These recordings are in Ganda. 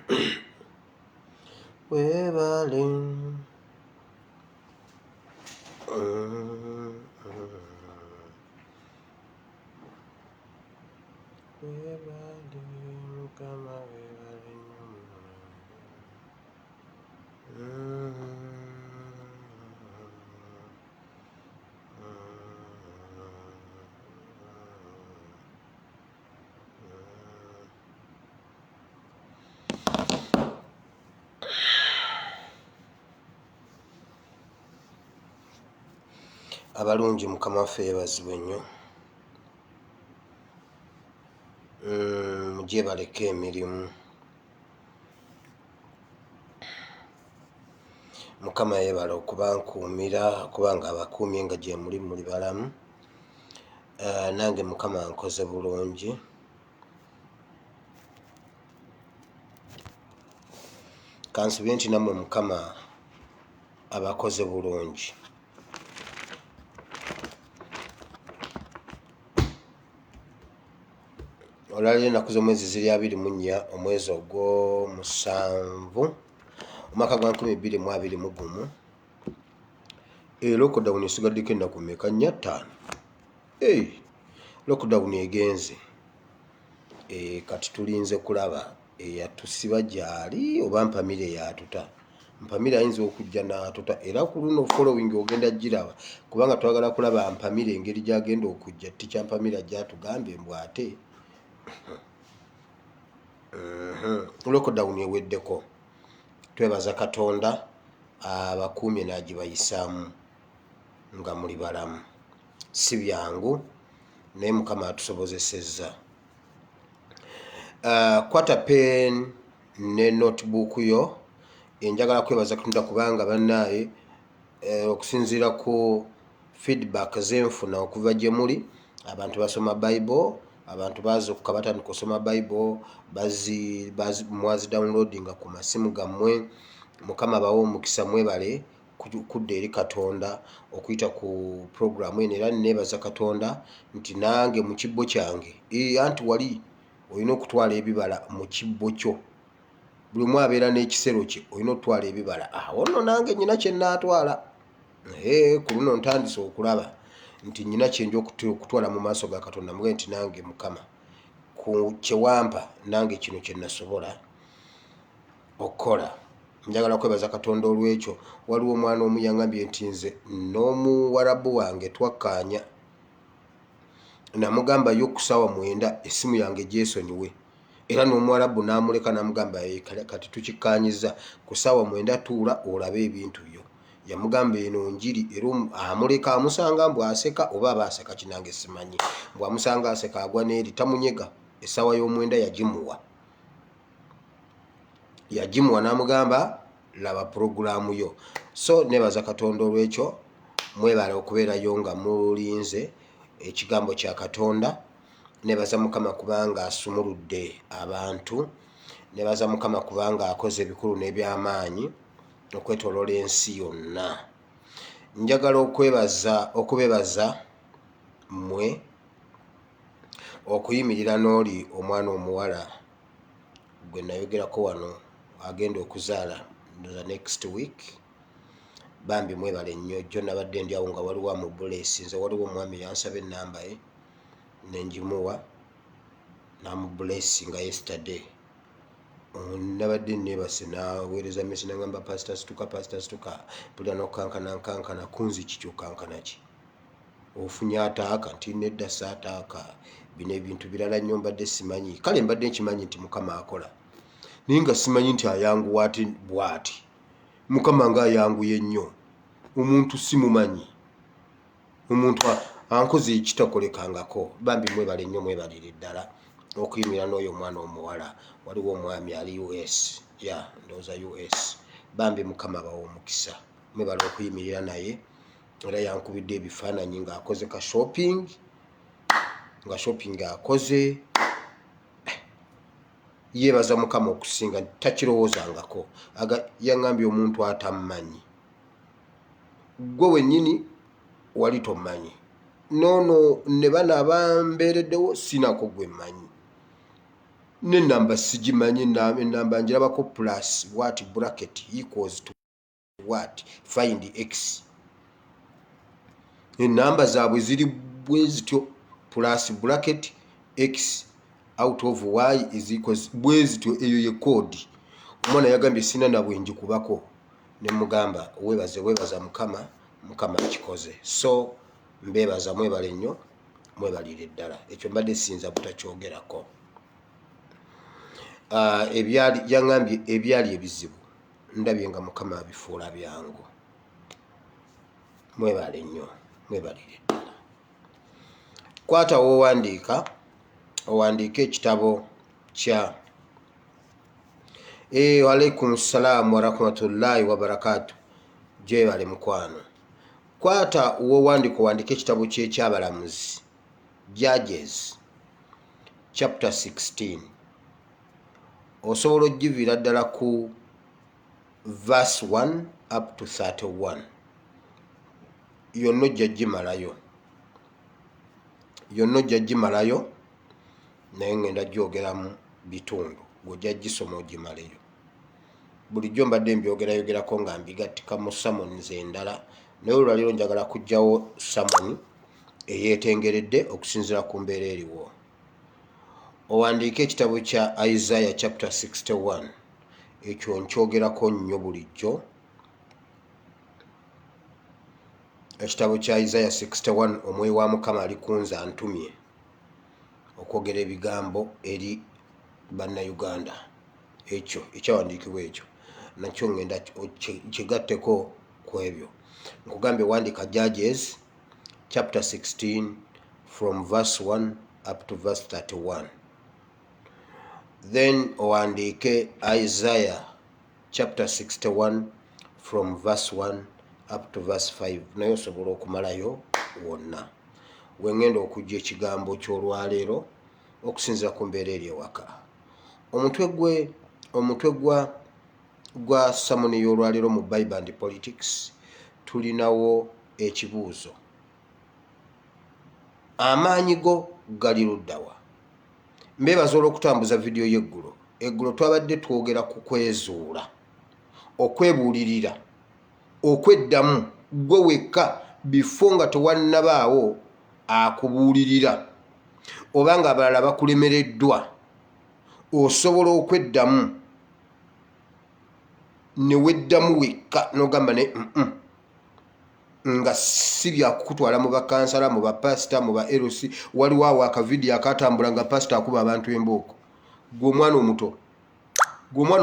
webale webale Mukama webale abalungi Mukama waffe yeebazibwe nnyo. Mujje baleke emirimu. Mukama yeebala okubankuumira kubanga abakuumye nga gye muli muli balamu. Nange Mukama nkoze bulungi. Kansubye nti nammwe Mukama abakoze bulungi. Olwaliro ennaku z'omwezi ziri 24 omwezi ogw'omusanvu omwaka gwa 2021. Lockdown esigaddeko ennaku mmeka? 4. Lockdown egenze. Kati tulinze kulaba eyatusiba gyali oba mpamire yatuta. Mpamire ayinza okujja n'atuta era ku luno following ogenda giraba kubanga twagala kulaba mpamire engeri gyagenda okujja tikya mpamira gyatugambye mbw ate lockdown eweddeko. Twebaza Katonda abakuumye n'agibayisaamu nga muli balamu. Si byangu naye Mukama atusobozesezza. Kwata pen ne notebook yo. Njagala kwebaza Katonda kubanga bannaaye okusinziira ku feedback zenfuna okuva gye muli, abantu basoma Bible, abantu bazuukuka batandika okusoma Bible, mwazi downloadinga ku masimu gammwe. Mukama bawe omukisa, mwebale kudda eri Katonda okuyita ku programu eno era neebaza Katonda nti nange mu kibbo kyange anti wali olina okutwala ebibala mu kibbo kyo. Buli omu abeera n'ekisero kye, olina okutwala ebibala. Awo nno nange nnyina kye nnaatwala. Ku luno ntandise okulaba nti nnyina kyenja okutwala mu maaso ga Katonda muge nti nange Mukama ku kyewampa nange kino kye nasobola okukola. Njagala kwebaza Katonda olw'ekyo. Waliwo omwana omu yangambye nti nze n'omuwarabu wange twakkaanya, namugamba yo ku ssaawa 9 essimu yange gyesonyiwe, era n'omuwarabu n'amuleka n'amugamba kati tukikkaanyiza ku ssaawa 9 tuula olabe ebintu byo. Yamugamba eno njiri era amuleka amusanga mbw aseka oba aba aseka kinange simanyi. Mbw amusanga aseka agwa n'eri tamunyega. Essaawa y'omwenda yagimuwa n'amugamba laba puroguramu yo. So nebaza Katonda olw'ekyo. Mwebale okubeerayo nga mulinze ekigambo kya Katonda. Nebaza Mukama kubanga asumuludde abantu. Nebaza Mukama kubanga akoze ebikulu n'ebyamaanyi okwetoloola ensi yonna. Njagala okubebaza mmwe okuyimirira n'oli omwana omuwala gwe nayogerako wano agenda okuzaala the next week. Bambi mwebale nnyo. Jjo nabadde ndi awo nga waliwo amubulesi. Nze waliwo omwami yansaba ennamba ye nengimuwa n'amubulesinga yesterday. Nabadde neebase naweereza mesi nagamba pastor situka mpulira n'okukankana kunzi kikyukankana ki ofunye ataaka nti nedda saataaka. Bino ebintu birala nnyo mbadde simanyi. Kale mbadde nkimanyi nti Mukama akola naye nga simanyi nti ayanguwa ati bw'ati. Mukama nga ayanguye nnyo. Omuntu simumanyi. Omuntu ankoze ekitakolekangako. Bambi mwebale nnyo, mwebalire ddala okuyimira n'oyo omwana omuwala. Waliwo omwami ali US. Ndowooza US. Bambi Mukama bawa omukisa. Mwebale okuyimirira naye. Era yankubidde ebifaananyi ng'akoze ka shopping. Nga shopping akoze. Yeebaza Mukama okusinga takirowoozangako. Yaŋŋambye omuntu atammanyi. Gwe wennyini wali tommanyi. Noono ne bano abambeereddewo sinako gwe mmanyi. n'ennamba sigimanyi, ennamba njirabako plus what bracket equals to what, find x. Ennamba zaabwe ziri bwe zityo, plus bracket x out of y is equals bwe zityo. Eyo ye code. Omwana yagambye sina na bwenji kubako, ne mugamba webaza Mukama, Mukama akikoze. So mbebaza, mwebale nnyo, mwebalire ddala. Ekyo mbadde sinza butakyogerako. Yangambye ebyali ebizibu ndabye nga Mukama abifuula byangu. Mwebale nnyo, mwebalire ddala. Kwata owandiika ekitabo kya Walaikum salaam wa rahmatullahi wa barakatuh. Gyebale mukwano. Kwata owandiika ekitabo ky'ekyabalamuzi, Judges chapter 16. Osobola ogiviira ddala ku verse 1 up to 31. Yonna ojja gimalayo, naye ngenda gyogeramu bitundu, bw'ojja gisoma ogimaleyo. Bulijjo mbadde mbyogerako nga mbigattika mu sermons endala, naye olwaliro njagala kujjawo sermon eyeetengeredde okusinziira ku mbeera eriwo. Owandiika ekitabo kya Isaiah chapter 61. Ekyo nkyogerako nnyo bulijjo. Ekitabo kya Isaiah 61, omwoyo wa Mukama ali kunze antumye okwogera ebigambo eri bannayuganda. Ekyo ekyawandiikibwa ekyo nakyo ngenda kigatteko ku ebyo. Nkugambye wandiika Judges chapter 16 from verse 1 up to verse 31. Then owandiike Isaiah chapter 61 from verse 1 up to verse 5. Naye osobola okumalayo wonna. Wengenda okujja ekigambo ky'olwaleero okusinziira ku mbeera eri ewaka. Omutwe gwa samoni y'olwaleero mu Bible and Politics tulinawo ekibuuzo. Amaanyi go gali luddawa? Mbeebaza olw'okutambuza vidiyo y'eggulo. Eggulo twabadde twogera ku kwezuula, okwebuulirira, okweddamu gwe wekka bifo nga tewannabaawo akubuulirira oba nga abalala bakulemereddwa. Osobola okweddamu ne weddamu wekka n'ogamba ne nga si byakukutwala mu bakansala, mu bapasita, mu ba LC. Waliwo awo akavidiyo akatambula nga pasita akuba abantu embooko. Gwe omwana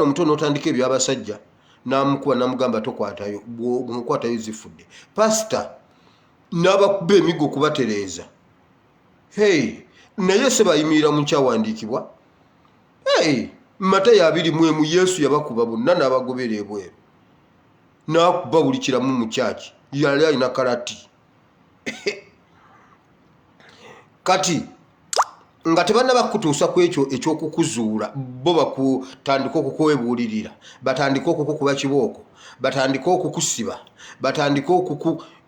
omuto n'otandika ebyabasajja n'amukuba n'amugamba tokwatayo, bw'omukwatayo zifudde. Pasita n'abakuba emigo kubatereeza. Naye se bayimirira mu kyawandiikibwa. Matayo 21 Yesu yabakuba bonna n'abagobera ebweru. N'akuba buli kiramu mu kyaki. Yali alina kalati. Kati nga tebannaba kutuusa ku ekyo ekyokukuzuula, bo bakutandika okukwebuulirira, batandika okukukuba kibooko, batandika okukusiba, batandika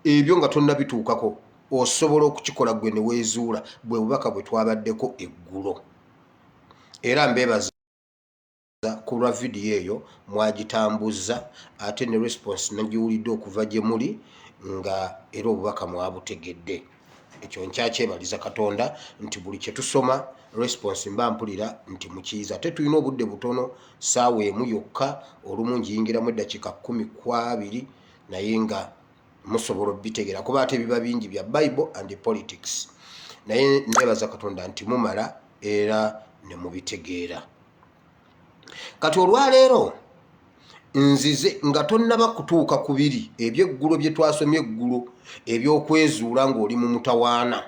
ebyo nga tonnabituukako. Osobola okukikola gwe ne weezuula. Bwe bubaka bwe twabaddeko eggulo. Era mbeebaza ku lwa vidiyo eyo mwagitambuza, ate ne response nagiwulidde okuva gye muli, nga era obubaka mwabutegedde. Ekyo nkyakyebaliza Katonda nti buli kye tusoma response mba mpulira nti mukiyiza. Ate tulina obudde butono, ssaawa emu yokka, olumu ngiyingiramu eddakiika 10 ku 2, naye nga musobola obitegeera kuba ate biba bingi bya Bible and Politics. Naye neebaza Katonda nti mumala era ne mubitegeera. Kati olwaleero nzize nga tonnaba kutuuka ku biri ebyeggulo bye twasomye eggulo eby'okwezuula ng'oli mu mutawaana,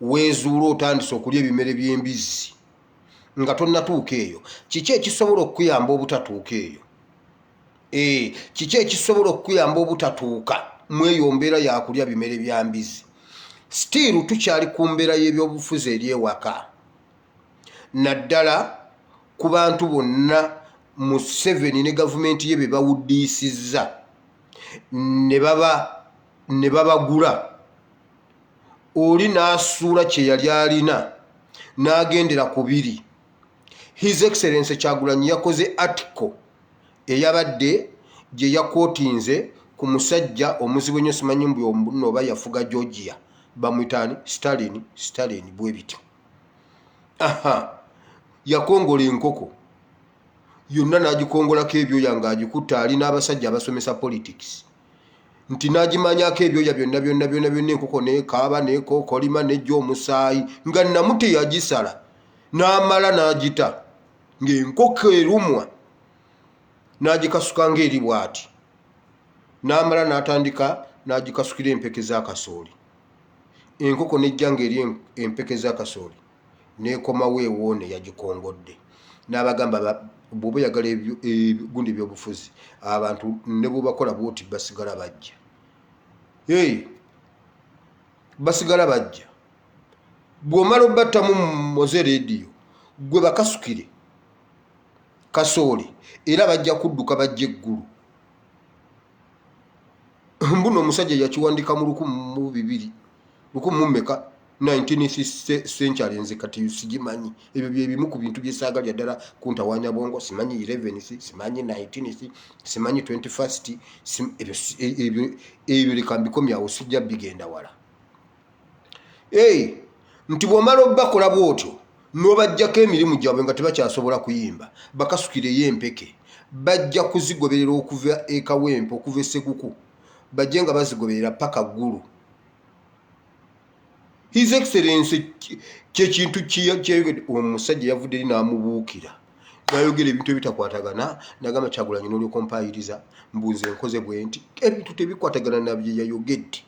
weezuula otandise okulya ebimere by'embizzi nga tonnatuuka eyo. Kiki ekisobola okuyamba obutatuuka eyo? Kiki ekisobola okuyamba obutatuuka mu eyo mbeera yakulya bimere bya mbizzi? Still tukyali ku mbeera y'ebyobufuzi eri ewaka, naddala ku bantu bonna mu 7 ne gavumenti ye be bawuddiisizza ne babagula. Oli n'asuula kye yali alina n'agendera ku 2. His Excellency Kyagulanyi yakoze article eyabadde gye yakootinze ku musajja omuzibu ennyo simanyi mbu omuno oba yafuga Georgia bamwitaani Stalin bwe bityo. Yakongola enkoko yonna n'agikongolako ebyoya ng'agikutta ali n'abasajja abasomesa politics nti n'agimanyako ebyoya byonna enkoko neekaaba neekookolima nejja omusaayi nga namuti yagisala n'amala n'agita ng'enkoko erumwa n'agikasuka ng'eri bw'ati n'amala n'atandika n'agikasukira empeke z'akasooli. Enkoko nejja ng'eri empeke z'akasooli n'ekomawo ewoone yagikongodde n'abagamba bw'oba oyagala ebigundi by'obufuzi abantu ne bwebakola bwoti basigala bajja. Basigala bajja bw'omala obattamu moze rediyo gwe bakasukire kasooli era bajja kudduka bajja eggulu. Mbuno omusajja yakiwandika mu 19th century nze kati sigimanyi ebyo byebimu ku bintu byesaagalya ddala kuntawanya bwongo simanyi 11th simanyi 19th simanyi 21st ebyo leka mbikomyawo sijja bigenda wala. Nti bw'omala obakola bw'otyo n'obajjako emirimu gyabwe nga tebakyasobola kuyimba bakasukireyo empeke bajja kuzigoberera okuva ekawempe okuva esseguku bajje nga bazigoberera paka ggulu. His Excellency kyekintu kyeyogedde omusajja yavudde eri n'amubuukira n'ayogera ebintu ebitakwatagana n'agamba Kyagulanyi n'olyokompayiriza mbuuze nkoze bwe nti ebintu tebikwatagana nabye yayogedde.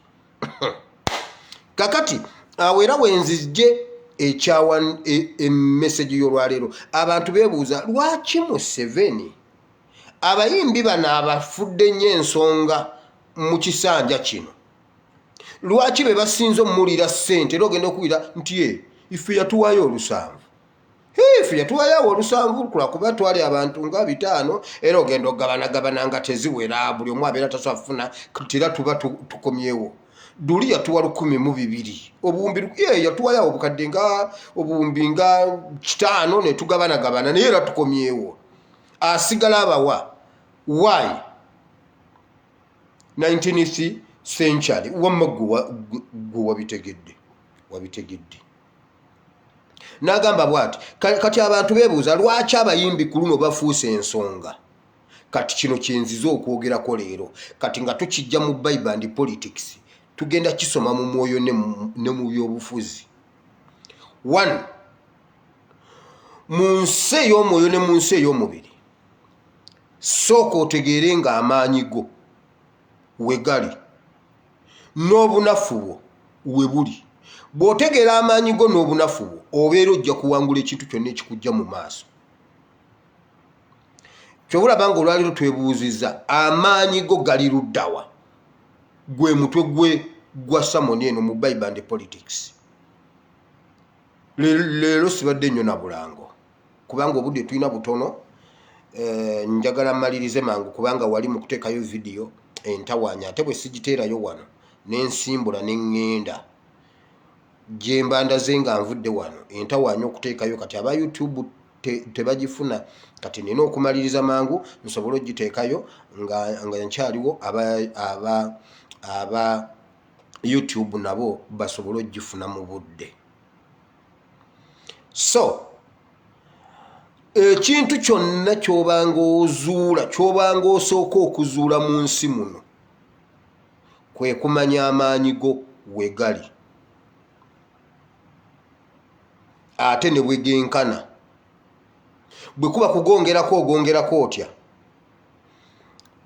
Kakati awo era wenzijje emesegi y'olwaleero abantu beebuuza lwaki Museveni abayimbi bano abafudde nnyo ensonga mu kisanja kino lwaki be basinze omuwulira ssente era ogenda okuwulira nti ife yatuwayo olusanvu. Ife yatuwayo olusanvu lwakuba twali abantu nga 5 era ogenda okugabanagabana nga teziwera buli omu abeera tasafuna tera tuba tukomyewo. Duli yatuwa 12,000 obuwumbi yatuwayo obukadde nga obuwumbi nga 5 ne tugabanagabana naye era tukomyewo asigala abawa. Why 19th century wamma gwe wabitegedde n'agamba bw'ati kati abantu beebuuza lwaki abayimbi ku luno bafuuse ensonga. Kati kino kyenziza okwogerako leero kati nga tukijja mu Bible and politics tugenda kisoma mu mwoyo ne mu byobufuzi. 1 mu nsi ey'omwoyo ne mu nsi ey'omubiri sooka otegeere nga amaanyi go we gali n'obunafu bwo we buli. Bw'otegeera amaanyi go n'obunafu bwo obeera ojja kuwangula ekintu kyonna ekikujja mu maaso. Kyobulaba nga olwaliro twebuuzizza amaanyi go gali luddawa gwe mutwe gwe gwa Samoni eno mu Bible and politics. Leero sibadde nnyo na bulango kubanga obudde tulina butono. Njagala mmalirize mangu kubanga wali mu kuteekayo vidiyo entawaanya ate bwe sigiteerayo wano n'ensimbula n'eŋŋenda gye mbandaze nga nvudde wano entawaanya okuteekayo kati aba YouTube tebagifuna kati nina okumaliriza mangu nsobole ogiteekayo nga nkyaliwo aba YouTube nabo basobole ogifuna mu budde. So ekintu kyonna ky'obanga ozuula ky'obanga osooka okuzuula mu nsi muno kwe kumanya amaanyi go we gali ate ne bwegenkana. Bwe kuba kugongerako ogongerako otya.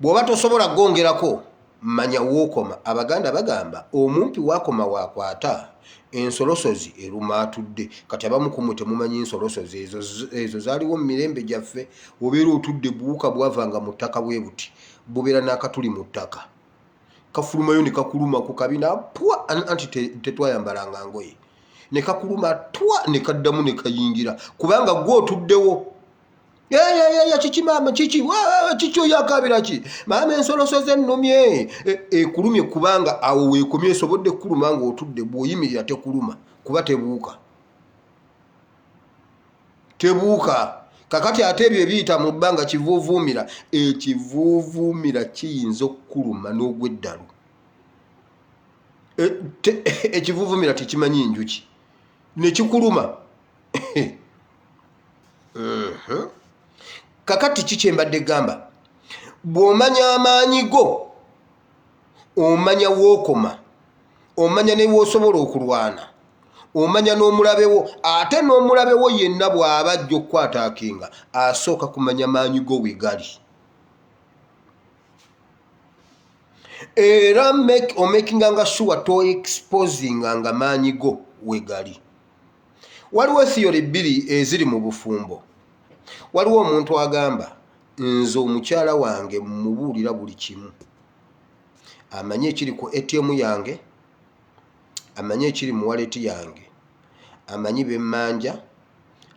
Bw'oba tosobola kugongerako manya wookoma. Abaganda bagamba omumpi waakoma waakwata ensolosozi eruma atudde. Kati abamu kumwe temumanyi ensolosozi ezo zaaliwo mu mirembe gyaffe. Obeera otudde buwuka bwavanga mu ttaka bwe buti bubeera n'akatuli mu ttaka kafulumayo ne kakuluma ku kabina pwa anti tetwayambalanga ngoye ne kakuluma twa ne kaddamu ne kayingira kubanga gwe otuddewo. Kiki maama kiki yakabira ki maama ensolosozi ennumye ekulumye kubanga awo weekomye esobodde kuluma nga otudde bw'oyimirira tekuluma kuba tebuuka kakati ate ebyo ebiyita mu bbanga kivuuvuumira, ekivuuvuumira kiyinza okukuluma n'ogw'eddalu. Ekivuuvuumira tekimanyi njuki ne kikuluma. Kakati kiki mbadde gamba? Bw'omanya amaanyi go, omanya wookoma, omanya ne w'osobola okulwana, omanya n'omulabewo, ate n'omulabewo yenna bw'aba ajja okukwataakinga asooka kumanya maanyi go we gali. Era omakinganga sure to-exposinganga maanyi go we gali. Waliwo theory bbiri eziri mu bufumbo. Waliwo omuntu agamba nze omukyala wange mubuulira buli kimu. Amanyi ekiri ku ATM yange, amanyi ekiri mu wallet yange, amanyi bemmanja,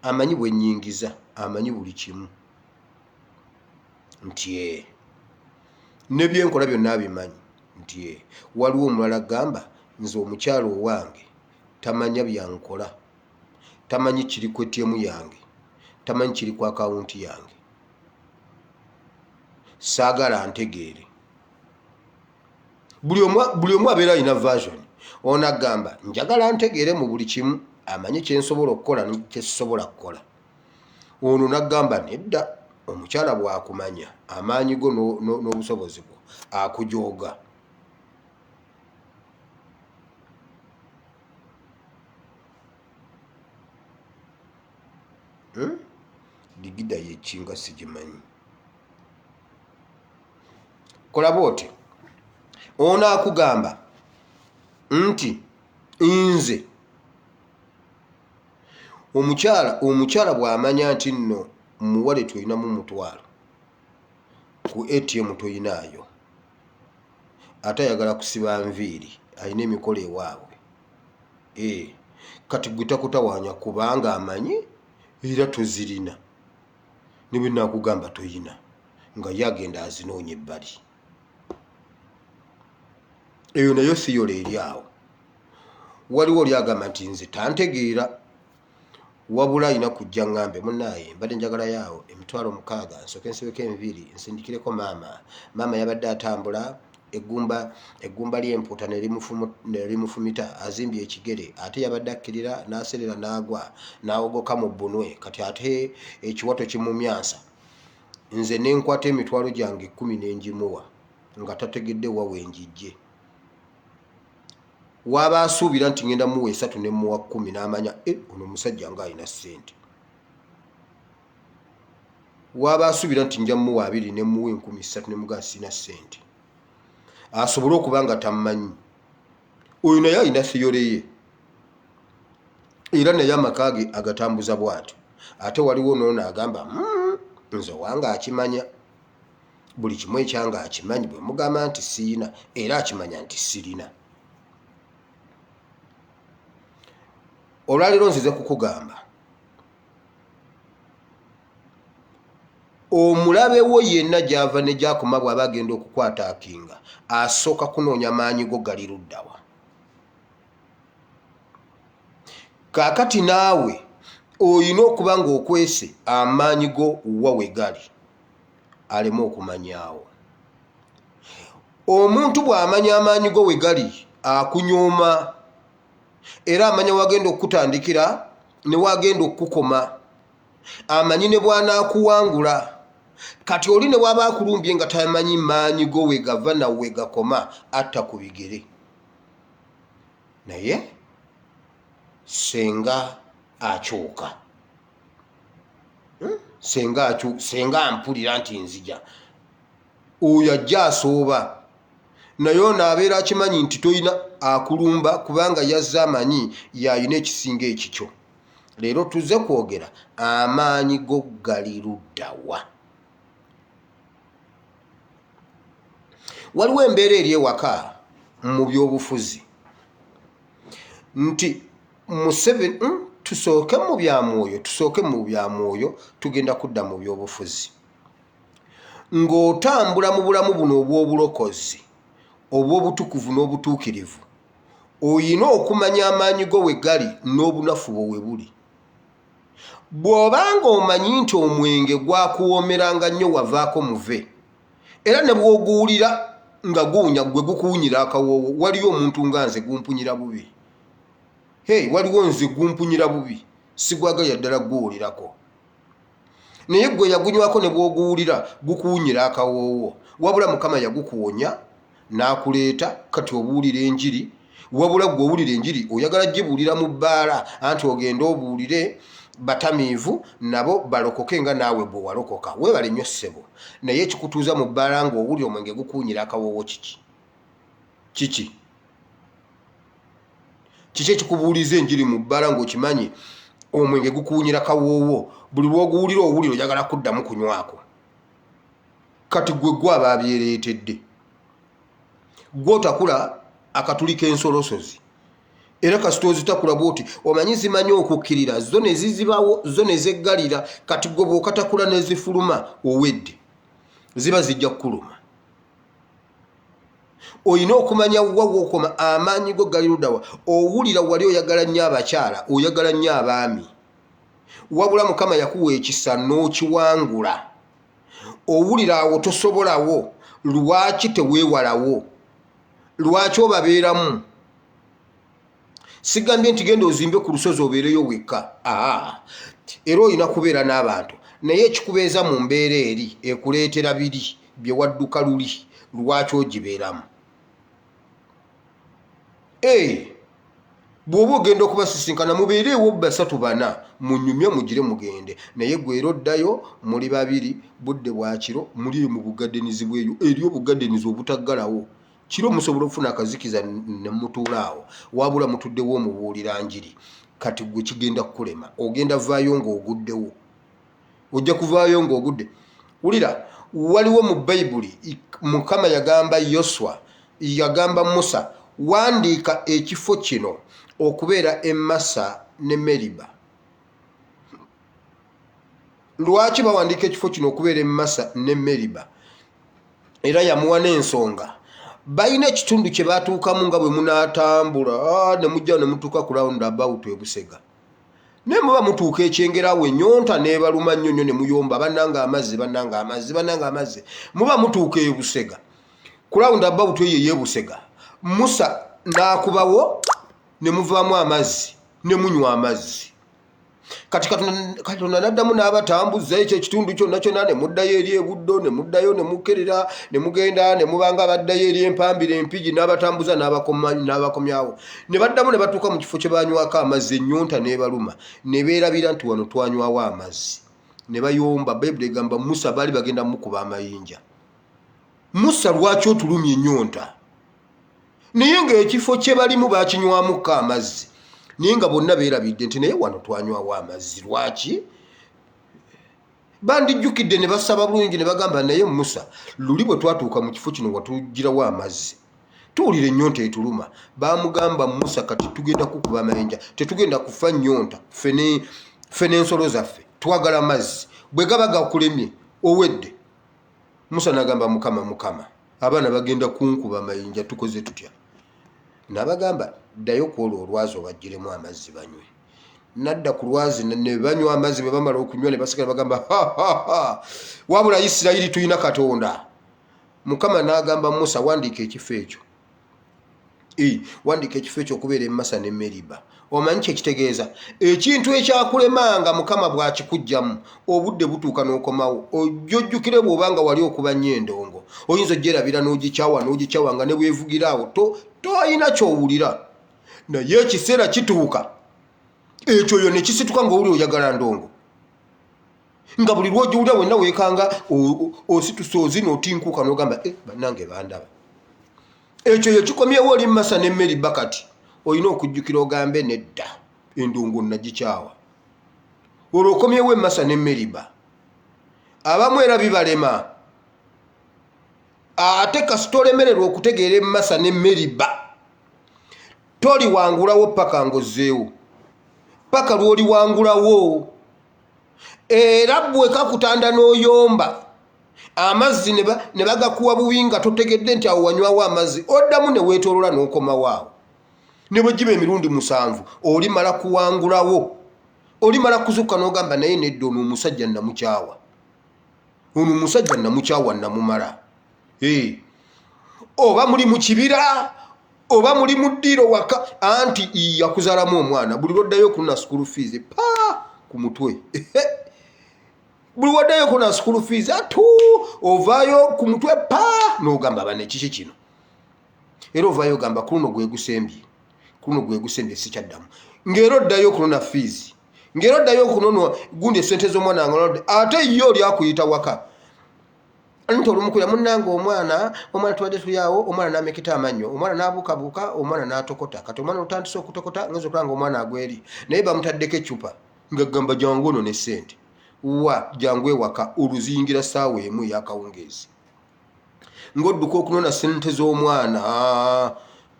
amanyi bwe nnyingiza, amanyi buli kimu. Nti ne byenkola byonna abimanyi. Nti waliwo omulala agamba nze omukyala owange tamanya byankola, tamanyi kiri ku ATM yange, tamanyi kiri ku akawunti yange. Saagala ntegeere. Buli omu abeera alina version. Ono agamba njagala ntegeere mu buli kimu, amanyi kye nsobola okukola ne kye sisobola kukola. Ono n'agamba nedda, omukyala bw'akumanya amaanyi go n'obusobozi bwo akujooga. Digida yekinga sigimanyi. Kola bw'oti. Ono akugamba nti nze omukyala bw'amanya nti nno mu wallet olinamu mutwalo, ku ATM toyinaayo, ate ayagala kusiba nviiri, alina emikolo ewaabwe, kati gwe takutawaanya kubanga amanyi era tozirina. Ne bwe naakugamba toyina nga ye agenda azinoonya ebbali. Eyo nayo theory eri awo. Waliwo oli agamba nti nze tantegeera, wabula alina kujja ngambe munnaaye mbadde njagala yaawo emitwalo 6 nsooke nsibeko enviiri nsindikireko maama yabadde atambula eggumba ly'empuuta ne limufumita azimbye ekigere, ate yabadde akkirira n'aserera n'agwa n'awogoka mu bbunwe, kati ate ekiwato kimumyansa. Nze ne nkwata emitwalo gyange 10 ne ngimuwa nga tategedde wa wenjijje. Waba asuubira nti ngenda muwa 3 ne muwa 10 n'amanya ono omusajja nga alina ssente. Waba asuubira nti nja muwa 2 ne muwa 3 ne muga sina ssente. Asobole okuba nga tamanyi. Oyo naye alina theory ye. Era naye amaka ge agatambuza bw'atyo. Ate waliwo n'ono agamba nze wange akimanya. Buli kimu ekyanga akimanyi, bwe mugamba nti siina era akimanya nti sirina. Olwaleero nzize kukugamba omulabewo yenna gy'ava ne gy'akoma bw'aba agenda okukwataakinga asooka kunoonya maanyi go gali luddawa. Kaakati naawe olina okuba ng'okwese amaanyi go wa we gali aleme okumanyaawo. Omuntu bw'amanya amaanyi go we gali akunyooma, era amanya wagenda okutandikira ne wagenda okukoma, amanyi ne bw'anaakuwangula. Kati oli ne waba akulumbye nga tamanyi maanyi go we gava na we gakoma, atta ku bigere. Naye senga akyuka, senga ampulira nti nzija, oyo ajja asooba, naye ono abeera akimanyi nti toyina akulumba kubanga yazze amanyi yayina ekisinga ekikyo. Leero tuzze kwogera amaanyi go gali luddawa. Waliwo embeera eri ewaka mu byobufuzi nti tusooke mu bya mwoyo tugenda kudda mu byobufuzi. Ng'otambula mu bulamu buno obw'obulokozi obw'obutukuvu bw'obanga omanyi nti omwenge gwakuwoomeranga nnyo wavaako muve era ne bw'oguwulira nga guwunya gwe gukuwunyira akawoowo waliyo omuntu nga nze gumpunyira bubi waliwo nze gumpunyira bubi sigwagala ddala guwulirako naye gwe yagunywako ne bw'oguwulira gukuwunyira akawoowo wabula Mukama yagukuwonya n'akuleeta kati obuwulira enjiri wabula gwe owulira enjiri oyagala gibuulira mu bbaala anti ogenda obuulire batamiivu nabo balokoke nga naawe bwe walokoka weebale nnyo ssebo naye ekikutuuza mu bbaala ng'owulira omwenge gukuwunyira akawoowo kiki ekikubuuliza enjiri mu bbaala ng'okimanyi omwenge gukuwunyira kawoowo buli lw'oguwulira owulira oyagala kuddamu kunywako kati gwe gwaba abyereetedde gw'otakula akatuli k'ensolosozi era kasita ozitakula bw'oti omanyi zimanyi okukkirira zo ne zizibawo zo ne zeggalira kati gwe bw'okatakula ne zifuluma owedde ziba zijja kukuluma oyina okumanya wawokoma amaanyi go gali ludawa owulira wali oyagala nnyo abakyala oyagala nnyo abaami wabula Mukama yakuwa ekisa n'okiwangula owulira awo tosobolawo lwaki teweewalawo lwaki obabeeramu sigambye nti genda ozimbe ku lusozi obeereyo wekka era olina kubeera n'abantu naye ekikubeeza mu mbeera eri ekuleetera biri bye wadduka luli lwaki ogibeeramu bw'oba ogenda okubasisinkana mubeereewo basatu bana munyumye mugire mugende naye gwera oddayo muli babiri budde bwa kiro muli mu bugaddenizi bweyo eri obugaddenizi obutaggalawo kiro musobola okufuna akazikiza ne mutuulaawo wabula mutuddewo omubuulira njiri kati gwe kigenda kukulema ogenda vaayo ng'oguddewo ojja kuvaayo ng'ogudde wulira waliwo mu bayibuli Mukama yagamba Yoswa yagamba Musa wandiika ekifo kino okubeera Massa ne Meriba lwaki bawandiika ekifo kino okubeera Massa ne Meriba era yamuwa n'ensonga balina ekitundu kye baatuukamu nga bwe munaatambula ne mujja ne mutuuka ku roundabout e Busega naye muba mutuuka ekyengerawo ennyonta n'ebaluma nnyo nnyo ne muyomba bannanga amazzi muba mutuuka e Busega ku roundabout eyo ey'e Busega Musa n'akubawo ne muvaamu amazzi ne munywa amazzi kati Katonda n'addamu n'abatambuza ekyo ekitundu kyonna kyonna ne muddayo eri ebuddo ne muddayo ne mukerera ne mugenda ne mubanga baddayo eri empambira empigi n'abatambuza n'abakomyawo ne baddamu ne batuuka mu kifo kye banywako amazzi ennyonta n'ebaluma ne beerabira nti wano twanywawo amazzi ne bayomba Bayibuli egamba Musa baali bagenda mukuba amayinja Musa lwaki otulumya ennyonta naye ng'ekifo kye balimu bakinywamukko amazzi naye nga bonna beerabidde nti naye wano twanywawo amazzi lwaki bandijjukidde ne basaba bulungi ne bagamba naye Musa luli bwe twatuuka mu kifo kino watugirawo amazzi tuwulira ennyonta etuluma baamugamba Musa kati tugenda kukuba amayinja tetugenda kufa nnyonta ffe n'ensolo zaffe twagala amazzi bwe gaba gakulemye owedde Musa n'agamba Mukama abaana bagenda kunkuba amayinja tukoze tutya n'abagamba ddayo kwolwo olwazi obagiremu amazzi banywe nadda ku lwazi ne banywa amazzi bwe bamala okunywa ne basigala bagamba wabula Isirayiri tulina Katonda Mukama n'agamba Musa wandiika ekifo ekyo wandiika ekifo ekyo okubeera Massa ne Meriba omanyi kyekitegeeza ekintu ekyakulemanga Mukama bw'akikuggyamu obudde butuuka n'okomawo ojjojjukire bw'obanga wali okuba nnyo endongo oyinza ogyerabira n'ogikyawa nga ne bwevugiraawo toyina kyowulira naye ekiseera kituuka ekyo yo ne kisituka ng'owuli oyagala ndongo nga buli lw'ogiwulira wenna weekanga ositusa ozina otinkuuka n'ogamba bannange bandaba ekyo yo kikomyewo oli Massa ne Meriba kati olina okujjukira ogambe nedda endongo nagikyawa olwo okomyewo Massa ne Meriba abamu era bibalema ate kasita olemererwa okutegeera Massa ne Meriba toliwangulawo paka ngozzeewo paka lw'oliwangulawo era bwe kakutanda n'oyomba amazzi ne bagakuwa bubi nga totegedde nti awo wanywawo amazzi oddamu ne weetoolola n'okomawo awo ne bwe giba emirundi 7 olimala kuwangulawo oli mala kuzuka n'ogamba naye nedda ono omusajja namukyawa, ono omusajja namukyawa namumala. Oba muli mu kibira oba muli mu ddiiro waka anti yakuzaalamu omwana, buli lwoddayo kuna school fees pa ku mutwe buli lwoddayo kuna school fees atu ovaayo ku mutwe pa n'ogamba bane kiki kino, era ovaayo ogamba kuno gwe gusembye sikyaddamu, ng'era oddayo kunona fees, ng'era oddayo kunona gundi esente z'omwana nga ate ye oli akuyita waka nti olumukuya munnanga omwana tubadde tulyawo, omwana n'ameketa amannyo, omwana n'abuukabuuka, omwana n'atokota, kati omwana otandise okutokota ngeza okulanga omwana agweri naye bamutaddeko eccupa ng'agamba jangu ono ne ssente wa jangu ewaka oluziyingira ssaawa emu ey'akawungeezi ng'odduka okunona ssente z'omwana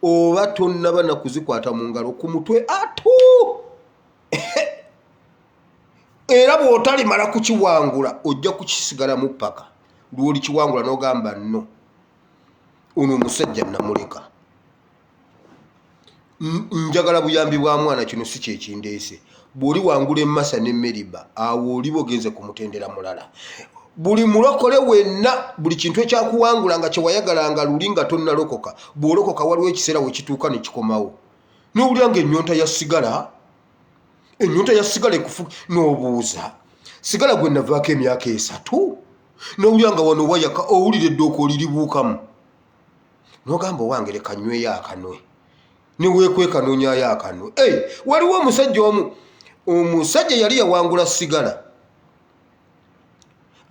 oba tonnaba nakuzikwata mu ngalo ku mutwe atu era bw'otalimala kukiwangula ojja kukisigalamu ppaka lw'oli kiwangula n'ogamba nno ono omusajja namuleka, njagala buyambi bwa mwana, kino si kyekindeese. Bw'oli wangula emmasa ne Meriba awo oliba ogenze ku mutendera mulala. Buli mulokole wenna buli kintu ekyakuwangula nga kyewayagalanga luli nga tonnalokoka, bw'olokoka waliwo ekiseera we kituuka ne kikomawo n'owulira ng'ennyonta ya sigala ekufu n'obuuza sigala gwe navaako emyaka 3 n'owulira nga wano wayaka owulira eddooka oliribuukamu n'ogamba owange leka nnyweyo akanwe ne weekwekanoonyayo akanwe. Waliwo omusajja yali yawangula sigala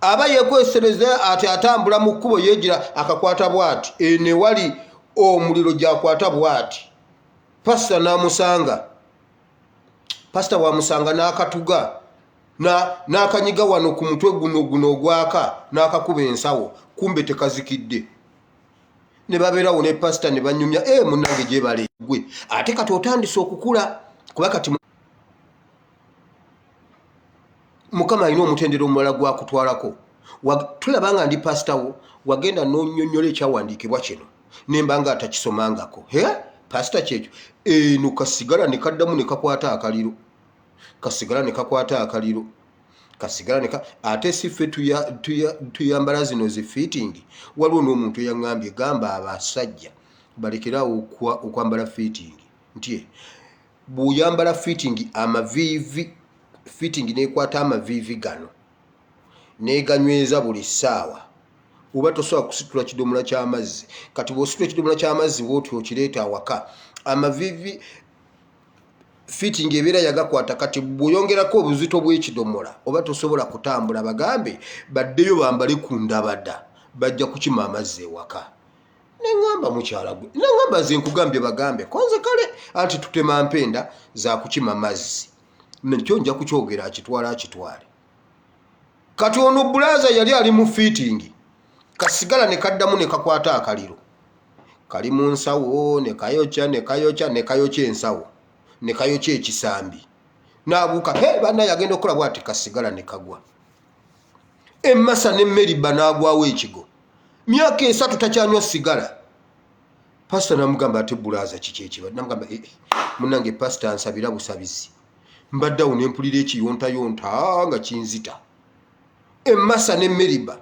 aba yekwesereza ati atambula mu kkubo yeegira akakwata bw'ati ne wali omuliro gyakwata bw'ati pasita wamusanga n'akatuga n'akanyiga wano ku mutwe guno ogwaka n'akakuba ensawo kumbe tekazikidde ne babeerawo ne pasita ne banyumya munnange gyebale gwe ate kati otandise okukula kuba kati Mukama alina omutendera omulala gwakutwalako. Tulaba nga ndi pasita wo wagenda n'onnyonnyola ekyawandiikibwa kino nemba nga atakisomangako pasita kyekyo eno kasigala ne kaddamu ne kakwata akaliro ate si ffe tuyambala zino zifiitingi. Waliwo n'omuntu eyaŋŋambye gamba abasajja balekerawo okwambala fiitingi nti bw'oyambala fiitingi amaviivi fiitingi neekwata amaviivi gano neeganyweza buli ssaawa oba tosobola kusitula kidomola ky'amazzi. Kati bw'ositula ekidomola ky'amazzi bw'otyo okireeta awaka amaviivi fiitingi ebeera yagakwata. Kati bw'oyongerako obuzito bw'ekidomola oba tosobola kutambula bagambe baddeyo bambale ku ndabada bajja kukima amazzi ewaka. Neŋŋamba mukyala gwe neŋŋamba ze nkugambye bagambe konze kale anti tutema mpenda za kukima mazzi nakyo nja kukyogera akitwale. Kati ono bulaza yali ali mu fiitingi kasigala ne kaddamu ne kakwata akaliro kali mu nsawo ne kayokya ensawo ne kayokya ekisambi n'abuuka banna yagenda okukola bw'ati kasigala ne kagwa. Emmasa ne Meriba n'agwawo ekigo myaka 3 takyanywa sigala. Pasita namugamba ate bulaza kiki ekibadde namugamba munnange pasita ansabira busabizi mbaddawo ne mpulira ekiyontayonta nga kinzita. Emmasa ne Meriba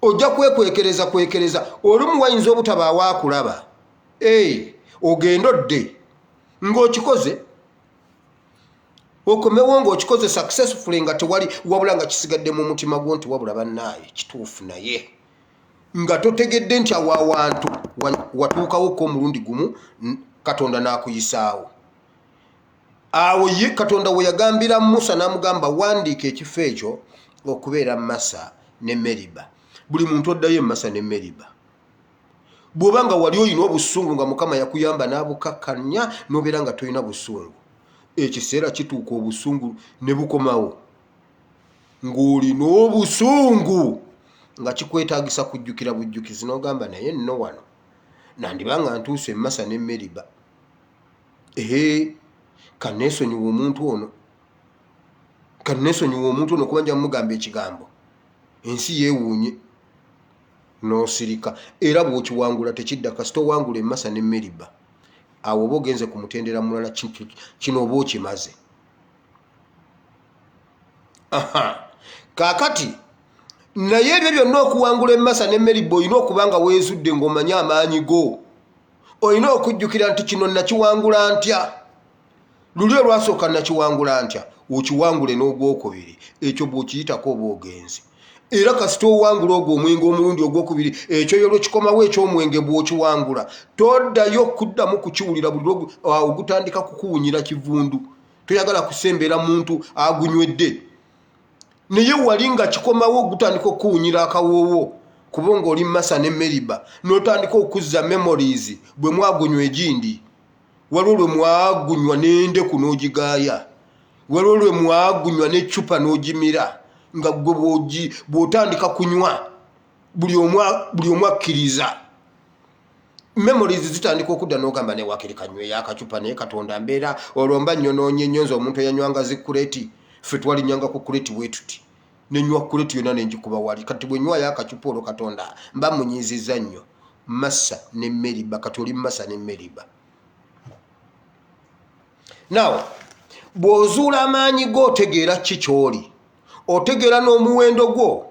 ojja kwekereza olumu wayinza obutabaawo akulaba ogenda odde ng'okikoze okomewo ng'okikoze successfully nga tewali wabula nga kisigadde mu mutima gwo nti wabula bannaaye kituufu naye nga totegedde nti awawantu watuukawoko omulundi gumu Katonda n'akuyisaawo. Awo ye Katonda we yagambira Musa n'amugamba wandiika ekifo ekyo okubeera Masa ne Meriba. Buli muntu oddayo Masa ne Meriba. Bw'obanga wali olina obusungu nga Mukama yakuyamba n'abukakkanya n'obeera nga tolina busungu, ekiseera kituuka obusungu ne bukomawo ng'olina obusungu nga kikwetaagisa kujjukira bujjukizi n'ogamba naye nno wano nandibanga ntuuse Masa ne Meriba. Kanneesonyiwa omuntu ono kuba nja mugamba ekigambo ensi yeewuunye n'osirika. Era bw'okiwangula tekidda kasita owangula Masa ne Meriba awo oba ogenze ku mutendera mulala kino oba okimaze. Kakati naye ebyo byonna okuwangula emmasa n'emmeriba olina okuba nga weezudde ng'omanya amaanyi go. Olina okujjukira nti kino nakiwangula ntya, luli olwasooka nakiwangula ntya, okiwangule n'ogwokubiri. Ekyo bw'okiyitako oba ogenzi. Era kasita owangula ogwo omwenge omulundi ogwokubiri, ekyo yolwo kikomawo eky'omwenge bw'okiwangula, toddayo kuddamu kukiwulira buli ogutandika kukuwunyira kivundu. Toyagala kusembera muntu agunywedde. Naye wali nga kikomawo ogutandika okuwunyira akawoowo, kubanga oli mmasa n'emmeriba, n'otandika okuzza memories bwe mwagunywa egindi. Waliwo lwe mwagunywa n'endeku n'ogigaaya, waliwo lwe mwagunywa n'eccupa n'ogimira, nga gwe bw'otandika kunywa buli omu akkiriza. Memories zitandika okudda n'ogamba newakiri kanyweyo akacupa naye Katonda mbeera olwomba nyonoonye nnyonza omuntu eyanywanga zikuleti. Ffe twalinnyanga ku kuleti bwe tuti, nenywa kuleti yonna nenjikuba wali. Kati bwe nywayo akacupa olwo Katonda mba munyiizizza nnyo. Massa n'emmeriba, kati oli massa n'emmeriba. Now bw'ozuula amaanyi go otegeera ki ky'oli, otegeera n'omuwendo gwo,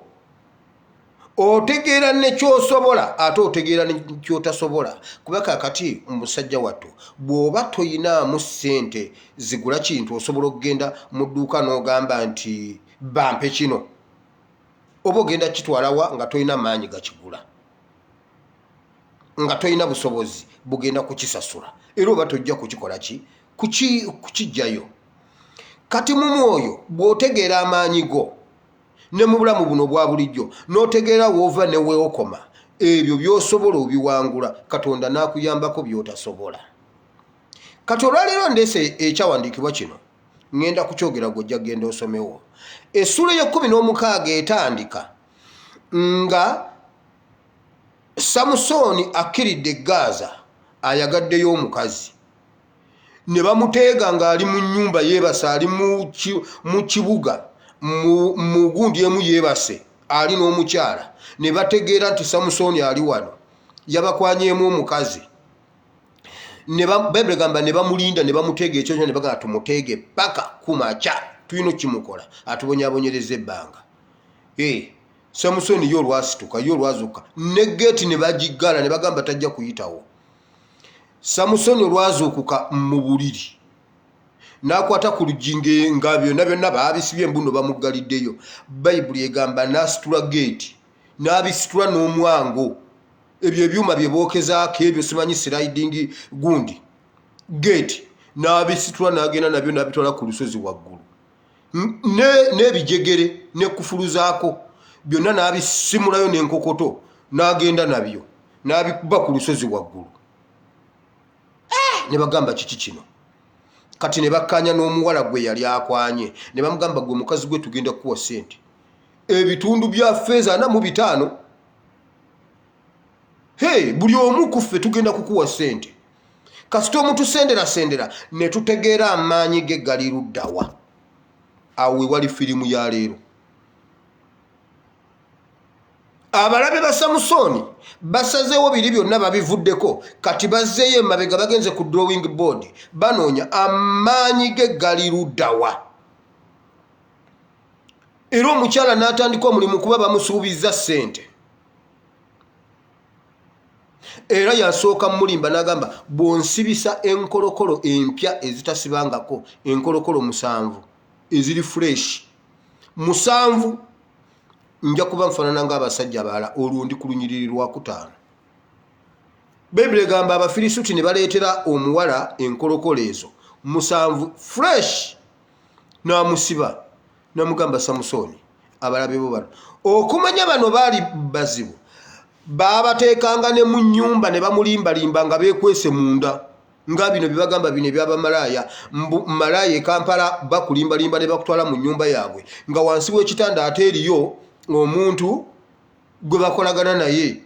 otegeera ne ky'osobola ate otegeera ne ky'otasobola. Kuba kaakati musajja wattu bw'oba toyinaamu ssente zigula kintu, osobola okugenda mu dduuka n'ogamba nti bampe kino, oba ogenda kitwalawa nga toyina maanyi gakigula, nga toyina busobozi bugenda kukisasula, era oba tojja kukikola ki kukijjayo. Kati mu mwoyo bw'otegeera amaanyi go ne mu bulamu buno bwa bulijjo, n'otegeera woova ne weokoma, ebyo by'osobola obiwangula, Katonda n'akuyambako by'otasobola. Kati olwaleero ndeese ekyawandiikibwa kino, ŋŋenda kukyogera gw'ojja kugenda osomewo. Essula y'e16 etandika nga Samusooni akkiridde Gaza ayagaddeyo omukazi, ne bamuteega ng'ali mu nnyumba yeebase, ali mu kibuga mu gundi emu yeebase, ali n'omukyala. Ne bategeera nti Samusooni ali wano, yabakwanyeemu omukazi. Bayibuli egamba ne bamulinda, ne bamuteega ekyokyo, ne bagamba tumuteege paka kumakya, tulina okimukola, atubonyaabonyereza ebbanga. Samusooni yo olwasituka, yo olwazuuka, ne geeti ne bagiggala, ne bagamba tajja kuyitawo. Samusooni olwazuukuka mu buliri, n'akwata ku luggi nga byonna byonna baabisibye embuno bamuggaliddeyo. Bayibuli egamba n'asitula geeti, n'abisitula n'omwango, ebyo ebyuma bye bookezaako ebyo, simanyi sliding gundi geeti, n'abisitula n'agenda nabyo n'abitwala ku lusozi waggulu, n'ebijegere n'ekufuluzaako byonna n'abisimulayo n'enkokoto, n'agenda nabyo n'abikuba ku lusozi waggulu. Ne bagamba kiki kino? Kati ne bakkaanya n'omuwala gwe yali akwanye, ne bamugamba gwe mukazi gwe tugenda kukuwa ssente ebitundu bya ffeeza 45. Buli omu ku ffe tugenda kukuwa ssente. Kasita omutusendera ne tutegeera amaanyi ge gali luddawa. Awo we wali firimu ya leero. Abalabe ba Samusooni basazeewo biri byonna babivuddeko, kati bazzeeyo emabega bagenze ku drawing board banoonya amaanyi ge gali luddawa. Era omukyala n'atandika omulimu kuba bamusuubizza ssente. Era yasooka mulimba n'agamba bw'onsibisa enkolokolo empya ezitasibangako, enkolokolo 7 eziri fresh 7, nja kuba nfaanana ng'abasajja abalala, olwo ndi ku lunyiriri lwa 5. Bayibuli egamba Abafirisuuti ne baleetera omuwala enkolokolo ezo 7 fresh, n'amusiba n'amugamba Samusooni, abalabe bo bano okumanya bano baali bazibu, baabateekanga ne mu nnyumba ne bamulimbalimba nga beekwese munda, nga bino bye bagamba bino eby'abamalaaya. Malaaya e Kampala bakulimbalimba ne bakutwala mu nnyumba yaabwe, nga wansi w'ekitanda ate eriyo omuntu gwe bakolagana naye.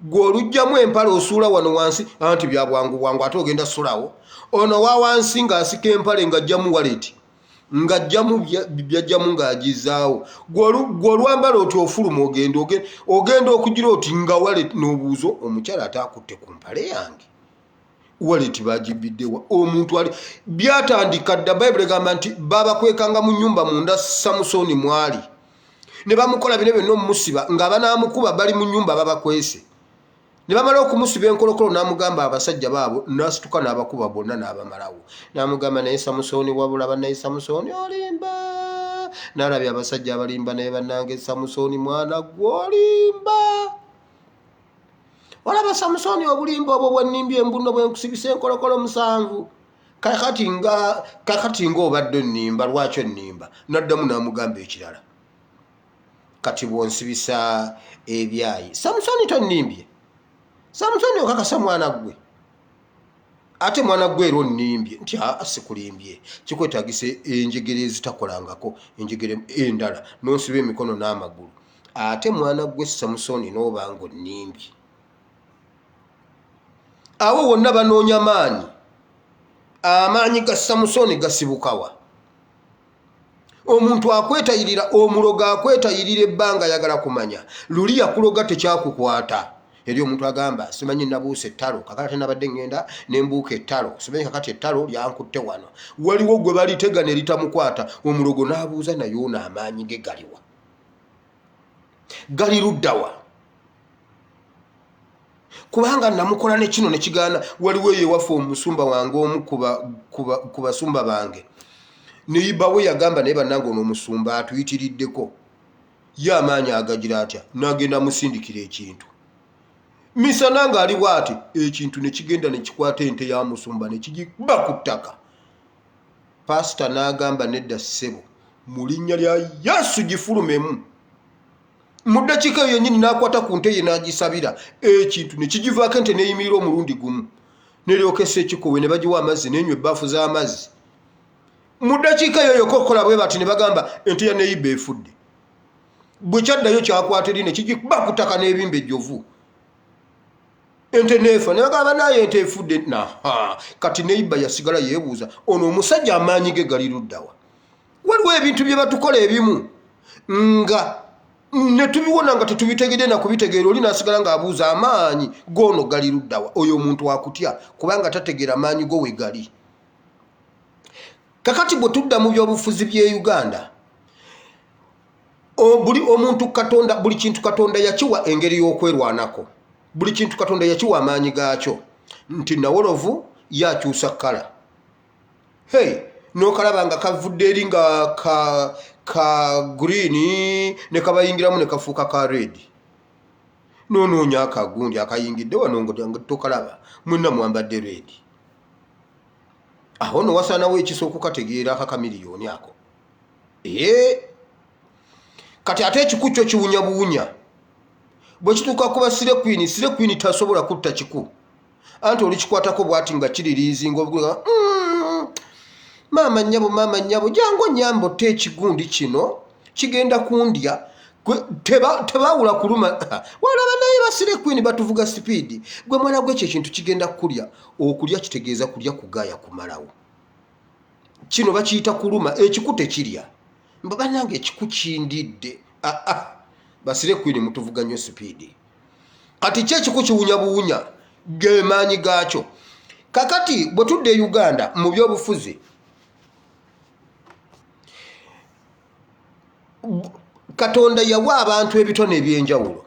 Gwe olugjamu empale osuula wano wansi, anti bya bwangu bwangu, ate ogenda sulawo. Ono wa wansi ng'asika empale ng'ajjamu waleti, ng'ajjamu byajjamu ng'agizaawo. Gwe olwambala oti ofuluma ogenda okugira oti nga waleti, n'obuuzo omukyala ataakutte ku mpale yange. wallet bagibiddewa omuntu ali byatandika dda Bible egamba nti babakwekanga mu nnyumba munda Samusoni mwali ne bamukola bino byonna omusiba nga banaamukuba bali mu nnyumba babakwese ne bamala okumusiba enkolokolo n'amugamba abasajja baabo n'asituka n'abakuba bonna n'abamalawo n'amugamba naye Samusoni wabula bannaye Samusoni olimba n'alabye abasajja abalimba naye bannange Samusoni mwana gw'olimba olaba Samusoni obulimba obwo bwennimbye embuno bwenkusibisa enkolokolo 7 kakati nga obadde nnimba lwaki onnimba n'addamu n'amugamba ekirala kati bwonsibisa ebyayi Samusoni tonnimbye Samusoni okakasa mwana gwe ate mwana gwe ero nnimbye nti sikulimbye kikwetagisa enjegere ezitakolangako enjegere endala n'onsiba emikono n'amagulu ate mwana gwe Samusoni n'obanga onnimbye awo wonna banoonya amaanyi ga Samusoni gasibukawa omuntu akwetayirira omulogo akwetayirira ebbanga ayagala kumanya luli yakuloga tekyakukwata eri omuntu agamba simanyi nabuuse ettalo kakati nabadde ngenda nembuuka ettalo simanyi kakati ettalo lyankutte wano waliwo gwe balitegana eritamukwata omulogo n'abuuza naye ono amaanyi ge galiwa gali luddawa kubanga namukola ne kino ne kigaana waliwo eyewafa omusumba wange omu ku basumba bange neyibawe yagamba naye bannange ono omusumba atuyitiriddeko ye amaanyi agagira atya n'agenda musindikira ekintu misana nga ali bw'ati ekintu ne kigenda ne kikwata ente ya musumba ne kigiba ku ttaka pasita n'agamba nedda ssebo mu linnya lya Yesu gifulumemu mu ddakiika eyo yennyini n'akwata ku nte ye n'agisabira ekintu ne kigivaako ente neeyimirira omulundi gumu neryoka ekikowe ne bagiwa amazzi n'enywa ebbaafu z'amazzi mu ddakiika eyo yokokola bwe bati ne bagamba ente ya neyiba efudde bwe kyaddayo kyakwata eri ne kigikuba ku ttaka n'ebimba ejjovu ente neefa ne bagamba naye ente efudde kati neyiba yasigala yeebuuza ono omusajja amaanyi ge gali luddawa waliwo ebintu bye batukola ebimu nga ne tubiwona nga tetubitegedde na kubitegeera oli n'asigala ng'abuuza amaanyi goono gali luddawa oyo omuntu akutya kubanga tategeera amaanyi go we gali kakati bwe tudda mu byobufuzi by'e Uganda buli omuntu Katonda buli kintu Katonda yakiwa engeri y'okwerwanako buli kintu Katonda yakiwa amaanyi gaakyo nti nawolovu yakyusa kkala n'okalaba nga kavudde eri nga ka green ne kabayingiramu ne kafuuka ka red noonoonya akagundi akayingidde wano nga tokalaba mwenna mwambadde red aho no wasaanawo ekisooka okukategeera akakamiliyoni ako kati ate ekiku kyo kiwunya buwunya bwe kituuka kuba sire queen tasobola kutta kiku anti olikikwatako bwati nga kiririizinga obuga maama nnyabo jangu nyambo te ekigundi kino kigenda kundya tebawula kuluma walaba naye basire queen batuvuga sipiidi gwe mwana gwe ekintu kigenda kulya okulya kitegeeza kulya kugaaya kumalawo kino bakiyita kuluma ekiku tekirya mbabannange ekiku kindidde basire queen mutuvuga nnyo sipiidi kati kyekiku kiwunya buwunya ge maanyi gaakyo kakati bwe tudde e Uganda mu byobufuzi Katonda yawa abantu ebitone ebyenjawulo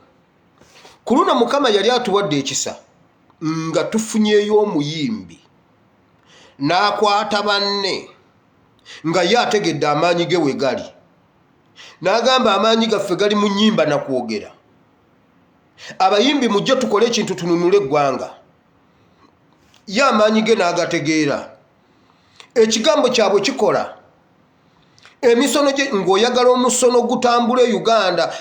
ku luno Mukama yali atuwadde ekisa nga tufunyeyo omuyimbi n'akwata banne nga ye ategedde amaanyi ge we gali n'agamba amaanyi gaffe gali mu nnyimba na kwogera abayimbi mujje tukole ekintu tununule eggwanga ye amaanyi ge n'agategeera ekigambo kyabwe kikola emisono gye ng'oyagala omusono gutambule Uganda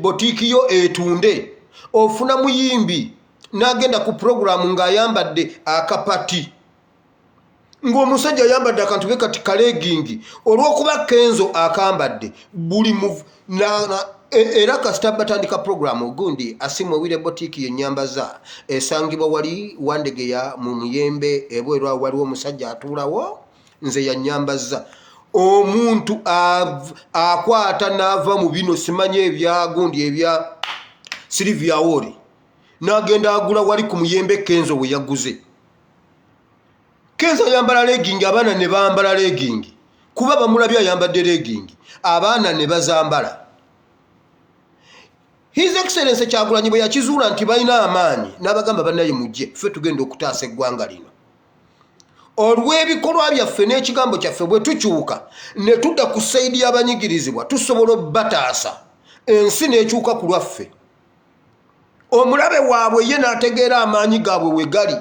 botiiki yo etunde ofuna muyimbi n'agenda ku programu ng'ayambadde akapati ng'omusajja ayambadde akantu ke kati kalegingi olw'okuba Kenzo akambadde buli era kasita batandika programu gundi Asimwe Wire botiiki y'ennyambaza esangibwa wali Wandegeya mu Muyembe ebweru waliwo omusajja atuulawo nze yannyambaza omuntu akwata n'ava mu bino simanyi ebyagundi ebya Silvia Wori n'agenda agula wali ku Muyembe Kenzo we yaguze Kenza yambala legging abaana ne bambala legging kuba bamulabya yambadde legging abaana ne bazambala. His Excellency Kyagulanyi bwe yakizuula nti balina amaanyi n'abagamba bannaye mujje ffe tugenda okutaasa eggwanga lino. Olw'ebikolwa byaffe n'ekigambo kyaffe bwe tukyuka ne tudda ku sayidi y'abanyigirizibwa tusobola obbataasa ensi n'ekyuka ku lwaffe. Omulabe waabwe ye n'ategeera amaanyi gaabwe we gali.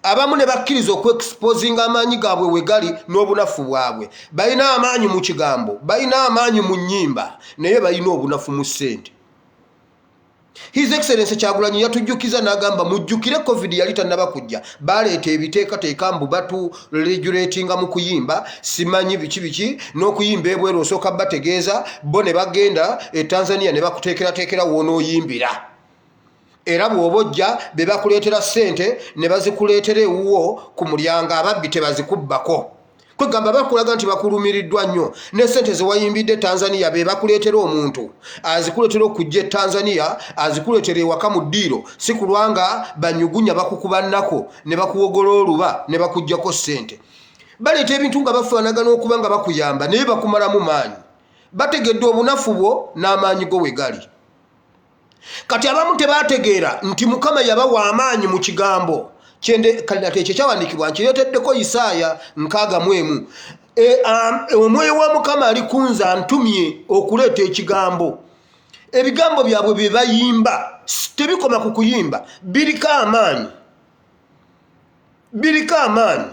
Abamu ne bakkiriza okweexposinga amaanyi gaabwe we gali n'obunafu bwabwe. Balina amaanyi mu kigambo, balina amaanyi mu nnyimba, naye balina obunafu mu ssente. His Excellency Kyagulanyi yatujjukiza n'agamba mujjukire COVID yali tannaba kujja. Baleeta ebiteekateeka mbu batu regulatinga mu kuyimba, simanyi biki n'okuyimba ebweru osooka bategeeza, bo ne bagenda e Tanzania ne bakuteekerateekera w'onooyimbira. Era bw'obojja be bakuleetera ssente ne bazikuleetera ewuwo ku mulyango ababbi tebazikubbako. Kwegamba bakulaga nti bakulumiriddwa nnyo ne ssente ze wayimbidde Tanzania be bakuleetera omuntu azikuleetera okujja e Tanzania azikuleetera ewaka mu ddiiro si kulwanga banyugunya bakukuba nnako ne bakuwogola oluba ne bakuggyako ssente. Baleeta ebintu nga bafaanagana okuba nga bakuyamba naye bakumalamu maanyi. Bategedde obunafu bwo n'amaanyi go we gali. Kati abamu tebategeera nti Mukama yabawa amaanyi mu kigambo. Kyende kalidate ekyo kyawandiikibwa nkireeteddeko Isaaya 61. Omwoyo wa Mukama ali kunze antumye okuleeta ekigambo. Ebigambo byabwe bye bayimba tebikoma ku kuyimba, biriko amaanyi. Biriko amaanyi.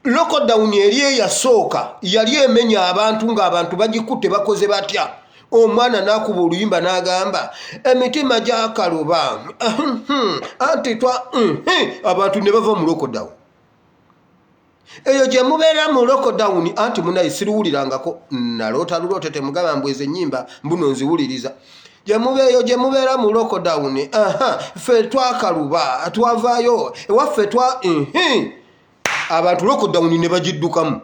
Lockdown eri eyasooka yali emenya abantu ng'abantu bagikutte bakoze batya. Omwana nakuba oluyimba n'agamba emitima gyakaluba anti twa abantu ne bava mu lockdown. Eyo gye mubeera mu lockdown anti munaye siruwulirangako naloota luloote temugamba mbweze ennyimba mbuno nziwuliriza. Gye mubeera mu lockdown ffe twakaluba twavaayo ewaffe twa abantu lockdown ne bagiddukamu.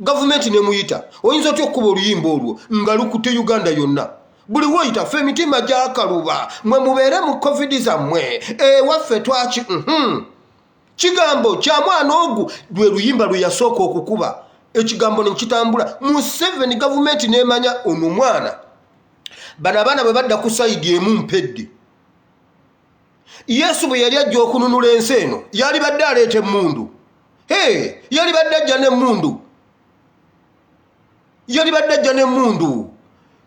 Government ne muyita oyinza otya okuba oluyimba olwo nga lukutte Uganda yonna. Buli woyita ffe emitima gyakaluba mwe mubeere mu COVID zammwe waffe twaki kigambo kya mwana ogu lwe luyimba lwe yasooka okukuba ekigambo ne kitambula. Museveni government n'emanya ono mwana bano abaana bwe badda ku sayidi emu mpedde. Yesu bwe yali ajja okununula ensi eno yali badde aleeta emmundu. Yali badde ajja n'emmundu. Yali badde ajja n'emmundu.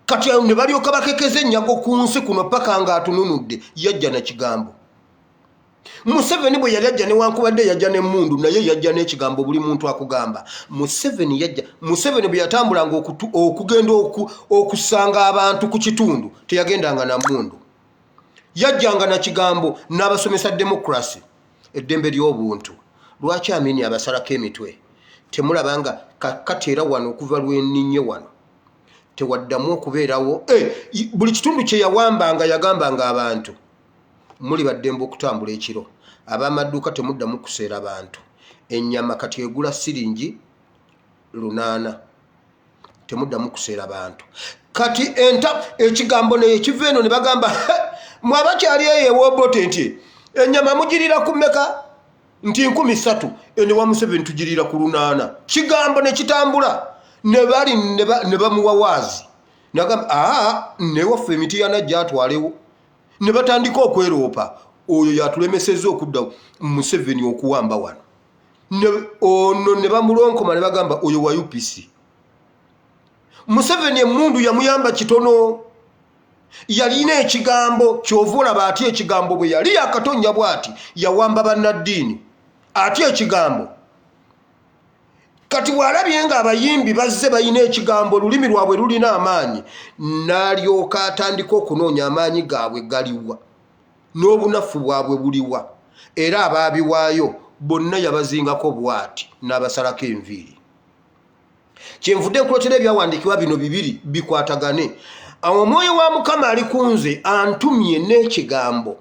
Kati ne balyoka bakekeza ennyago ku nsi kuno paka ng'atununudde yajja na kigambo. Museveni bwe yali ajja newankubadde yajja n'emmundu naye yajja n'ekigambo buli muntu akugamba. Museveni yajja. Museveni bwe yatambulanga okugenda okusanga abantu ku kitundu teyagendanga na mmundu. Yajjanga na kigambo n'abasomesa demokrasi eddembe ly'obuntu. Lwaki amini abasalako emitwe? Temulabanga kati era wano okuva lw'enninye wano tewaddamu okubeerawo buli kitundu kye yawambanga yagambanga abantu muli baddembe okutambula ekiro. Ab'amaduuka temuddamu kuseera bantu. Ennyama kati egula siringi 800 temuddamu kuseera bantu. Kati ekigambo naye kiva eno ne bagamba mwabakyali eyo ewoobote nti ennyama mugirira ku mmeka nti 3,000 ene wa Museveni tugirira ku 800. Kigambo ne kitambula ne bali ne bamuwa waazi nagamba ne waffe emiti yanajja atwalewo ne batandika okweroopa oyo yatulemesezza okudda Museveni okuwamba wano. Ono ne bamulonkoma ne bagamba oyo wa UPC. Museveni emmundu yamuyamba kitono. Yalina ekigambo kyova olaba ati ekigambo bwe yali yakatonya bw'ati yawamba bannaddiini ati ekigambo. Kati bw'alabye nga abayimbi bazze balina ekigambo olulimi lwabwe lulina amaanyi n'alyoka atandika okunoonya amaanyi gaabwe galiwa n'obunafu bwabwe buliwa era abaabiwaayo bonna yabazingako bw'ati n'abasalako enviiri. Kyenvudde nkuleetera ebyawandiikibwa bino bibiri bikwatagane. Omwoyo wa Mukama ali kunze antumye n'ekigambo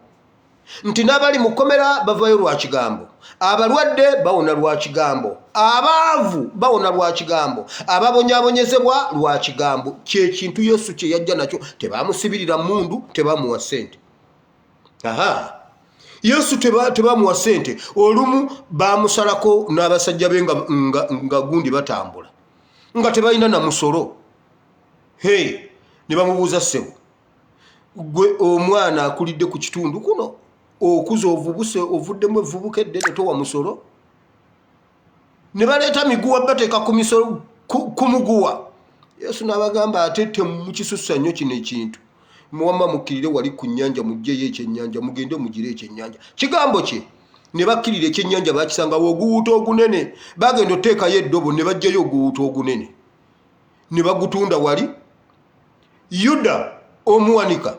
nti n'abali mu kkomera bavayo lwa kigambo, abalwadde bawona lwa kigambo, abaavu bawona lwa kigambo, ababonyaabonyezebwa lwa kigambo. Kyekintu Yesu kye yajja nakyo. Tebaamusibirira mmundu, tebaamuwa ssente. Yesu tebamuwa ssente olumu bamusalako n'abasajja be nga gundi batambula nga tebalina na musolo. Ne bamubuuza ssebo, gwe omwana akulidde ku kitundu kuno okuza ovubuse ovuddemu evubuka eddene towa musolo? Ne baleeta miguwa bateeka ku misolo ku muguwa. Yesu n'abagamba ate temukisussa nnyo kino ekintu. Muwamba mukkirire wali ku nnyanja mugyeyo ekyennyanja mugende mugire ekyennyanja. Kigambo kye ne bakkirira ekyennyanja bakisangawo oguwuuta ogunene. Bagenda oteekayo eddobo ne bajjayo oguwuuta ogunene ne bagutunda wali. Yuda omuwanika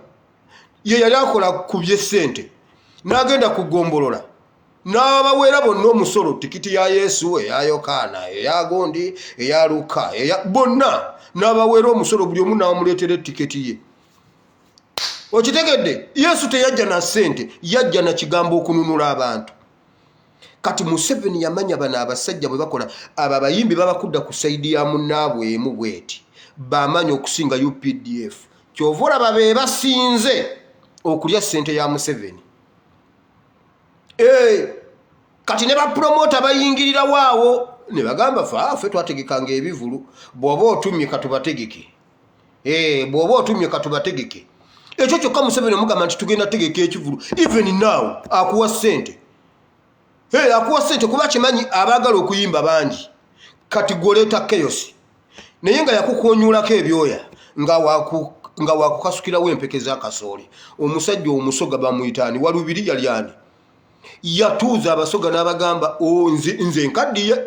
ye yali akola ku by'essente n'agenda kugombolola n'abaweera bonna omusolo, tikiti ya Yesu, eya Yokaana, eya Gondi, eya Luka, bonna n'abaweera omusolo, buli omu n'amuleetera etiketi ye. Okitegedde? Yesu teyajja na ssente, yajja na kigambo okununula abantu. Kati Museveni yamanya bano abasajja bwe bakola, abo abayimbi babakudda ku sayidi ya munnaabwe emu bweti, bamanya okusinga UPDF. Kyova olaba be basinze okulya ssente ya Museveni. Kati ne bapromota bayingirira waawo ne bagamba ffe twategekanga ebivulu, bw'oba otumye katubategeke. Bw'oba otumye katubategeke. Ekyo kyokka Museveni omugamba nti tugenda tegeka ekivulu. Even now akuwa ssente. Akuwa ssente kuba kimanyi abaagala okuyimba bangi. Kati goleeta chaos. Naye nga yakukonyoolako ebyoya nga wakukasukirawo empeke z'akasooli. Omusajja omusoga bamuyitaani Walubiri yali ani? Yatuuza abasoga n'abagamba nze nkaddiye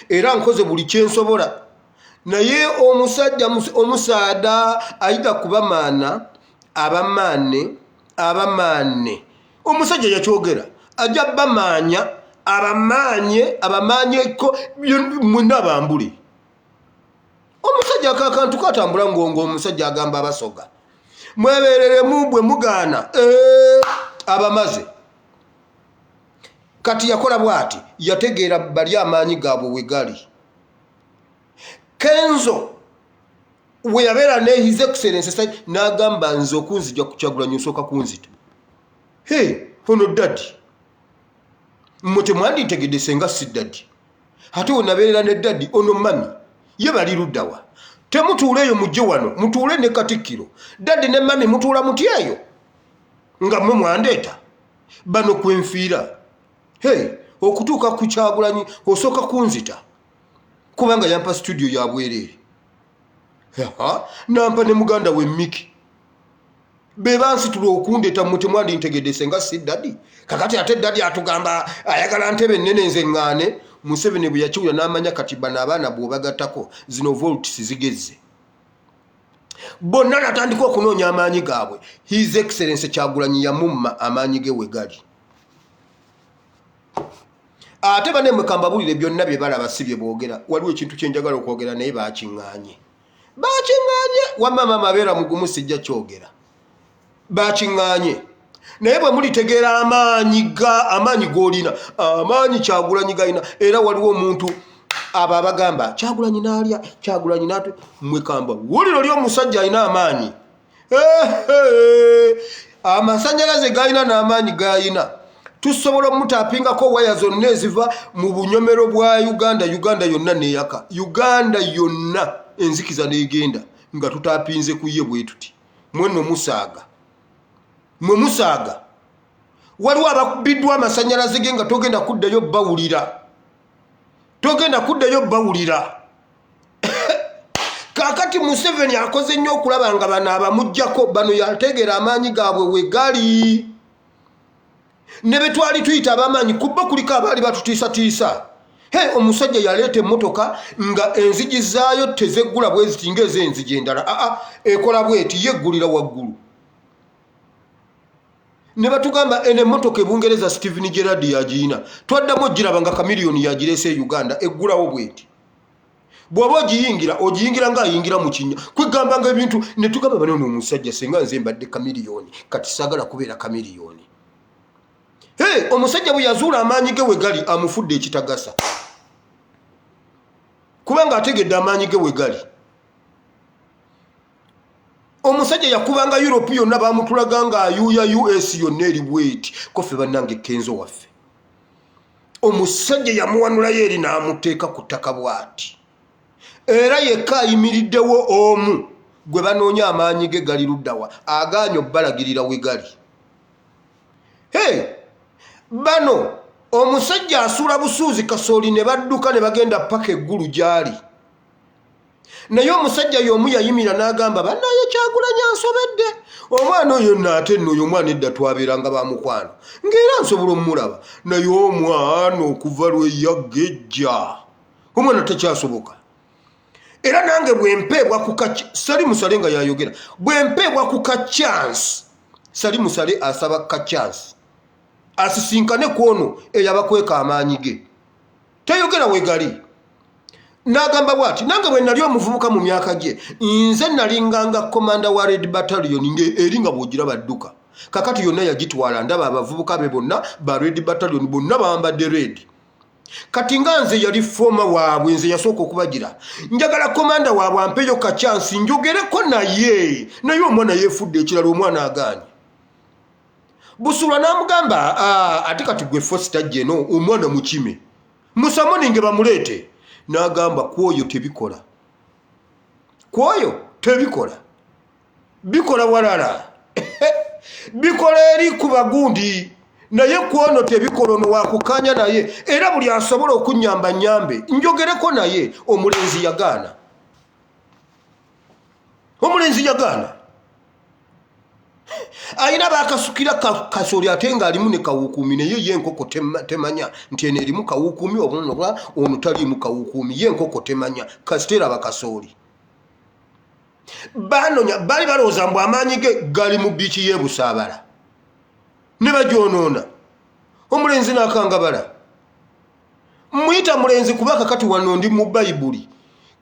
era nkoze buli kyensobola. Naye omusajja omusaada ayita kubamaana abamaane omusajja yakyogera ajja bamaanya abamaanyeko mwenna bambule. Omusajja akakantu katambula ngongo, omusajja agamba abasoga mwebereremu bwe mugaana abamaze. Kati yakola bwati, yategeera bali amaanyi gaabwe we gali. Kenzo we yabeera ne His Excellency n'agamba nze okunzija ku Kyagulanyi osooka kunzita. Ono dadi mmwe temwanditegedde senga si dadi. Ate we nabeerera ne dadi ono mami ye bali luddawa. Temutuule eyo mujje wano, mutuule ne Katikkiro. Dadi ne mami mutuula muti eyo nga mmwe mwandeeta bano kwenfiira. Okutuuka ku Kyagulanyi osooka kunzita kubanga yampa studio ya bwereere. Nampa ne muganda we Miki be bansitula okundeeta mmwe temwandintegedde senga si dadi. Kakati ate dadi atugamba ayagala ntebe nnene nze ŋŋaane. Museveni bwe yakiwulira n'amanya kati bano abaana bw'obagattako zino volts zigezze. Bonna natandika okunoonya amaanyi gaabwe. His Excellency Kyagulanyi yamumma amaanyi ge we gali. Ate bane mukambabulire byonna bye balaba si bye boogera. Waliwo ekintu kye njagala okwogera naye bakiŋŋaanye. Wamma mama abeera mugumu sijja kyogera. Bakiŋŋaanye. Naye bwe mulitegeera amaanyi g'olina, amaanyi Kyagulanyi galina, era waliwo omuntu abo abagamba Kyagulanyi n'alya, Kyagulanyi n'atu, mwekamba wuliro ly'omusajja alina amaanyi. Amasannyalaze galina n'amaanyi galina. Tusobola omutaapingako waya zonna eziva mu bunyomero bwa Uganda yonna neeyaka. Uganda yonna enzikiza n'egenda nga tutaapinze ku ye bwe tuti. Mwenno musaaga. Mwe musaaga. Waliwo abakubiddwa amasannyalaze ge nga togenda kuddayo bawulira. Kaakati Museveni akoze nnyo okulaba nga bano abamuggyako bano yategeera amaanyi gaabwe we gali. Ne be twali tuyita abamaanyi kubba kuliko abaali batutiisatiisa. Omusajja yaleeta emmotoka nga enzigi zaayo tezeggula bwe ziti ng'ez'enzigi endala. Ekola bweti yeggulira waggulu. Ne batugamba eno emmotoka ebungereza Stephen Gerrard yagiyina. Twaddamu ogiraba nga kamiliyoni yagireese Uganda eggulawo bweti. Bw'oba ogiyingira ng'ayingira mu kinnya. Kwegamba nga ebintu ne tugamba bano omusajja senga nze mbadde kamiliyoni kati saagala kubeera kamiliyoni. Omusajja bwe yazuula amaanyi ge we gali amufudde ekitagasa. Kubanga ategedde amaanyi ge we gali. omusajja yakubanga Europe yonna bamutulaga nga ayuya US yonna eri bweti kofe bannange Kenzo waffe omusajja yamuwanulayo eri n'amuteeka ku ttaka bw'ati era yekka ayimiriddewo omu gwe banoonya amaanyi ge gali luddawa agaanye obbalagirira we gali. Bano omusajja asuula busuuzi kasooli ne badduka ne bagenda paka eggulu gy'ali. Naye omusajja y'omu yayimira n'agamba bannaye Kyagulanyi ansobedde. Omwana oyo n'ate nno oyo omwana edda twabeeranga bamukwano ng'era nsobola omulaba naye omwana okuva lwe yagejja omwana tekyasoboka. Era nange bwempeebwa ku Sali Musale nga yayogera bwempeebwa ku kachansi Sali Musale asaba kachansi asisinkane kwono eyabakweka amaanyi ge tayogera we gali. N'agamba bw'ati nange bwe nali omuvubuka mu myaka gye nze nalinganga komanda wa Red Battalion eri nga bw'ogira badduka kakati yonna yagitwala ndaba abavubuka be bonna ba Red Battalion bonna bambadde red. Kati nga nze yali foma waabwe nze yasooka okubagira njagala komanda waabwe ampeyo kachansi njogereko naye omwana yeefudde ekirala omwana agaanye. Busulwa n'amugamba ate kati gwe Foster jeno omwana mukime musamoninge bamuleete. N'agamba kwoyo tebikola bikola walala bikola eri ku bagundi naye kwono tebikola ono wakukanya naye era buli asobola okunyamba nyambe njogereko naye. Omulenzi yagaana ayina bakasukira kasooli ate nga alimu ne kawukuumi naye ye enkoko temanya nti eno erimu kawukuumi oba ono taliimu kawukuumi ye enkoko temanya kasitera bakasooli. Banonya bali balowooza mbu amaanyi ge gali mu biiki y'e Busaabala ne bagyonoona. Omulenzi n'akangabala muyita mulenzi kubaka kati wano ndi mu Bayibuli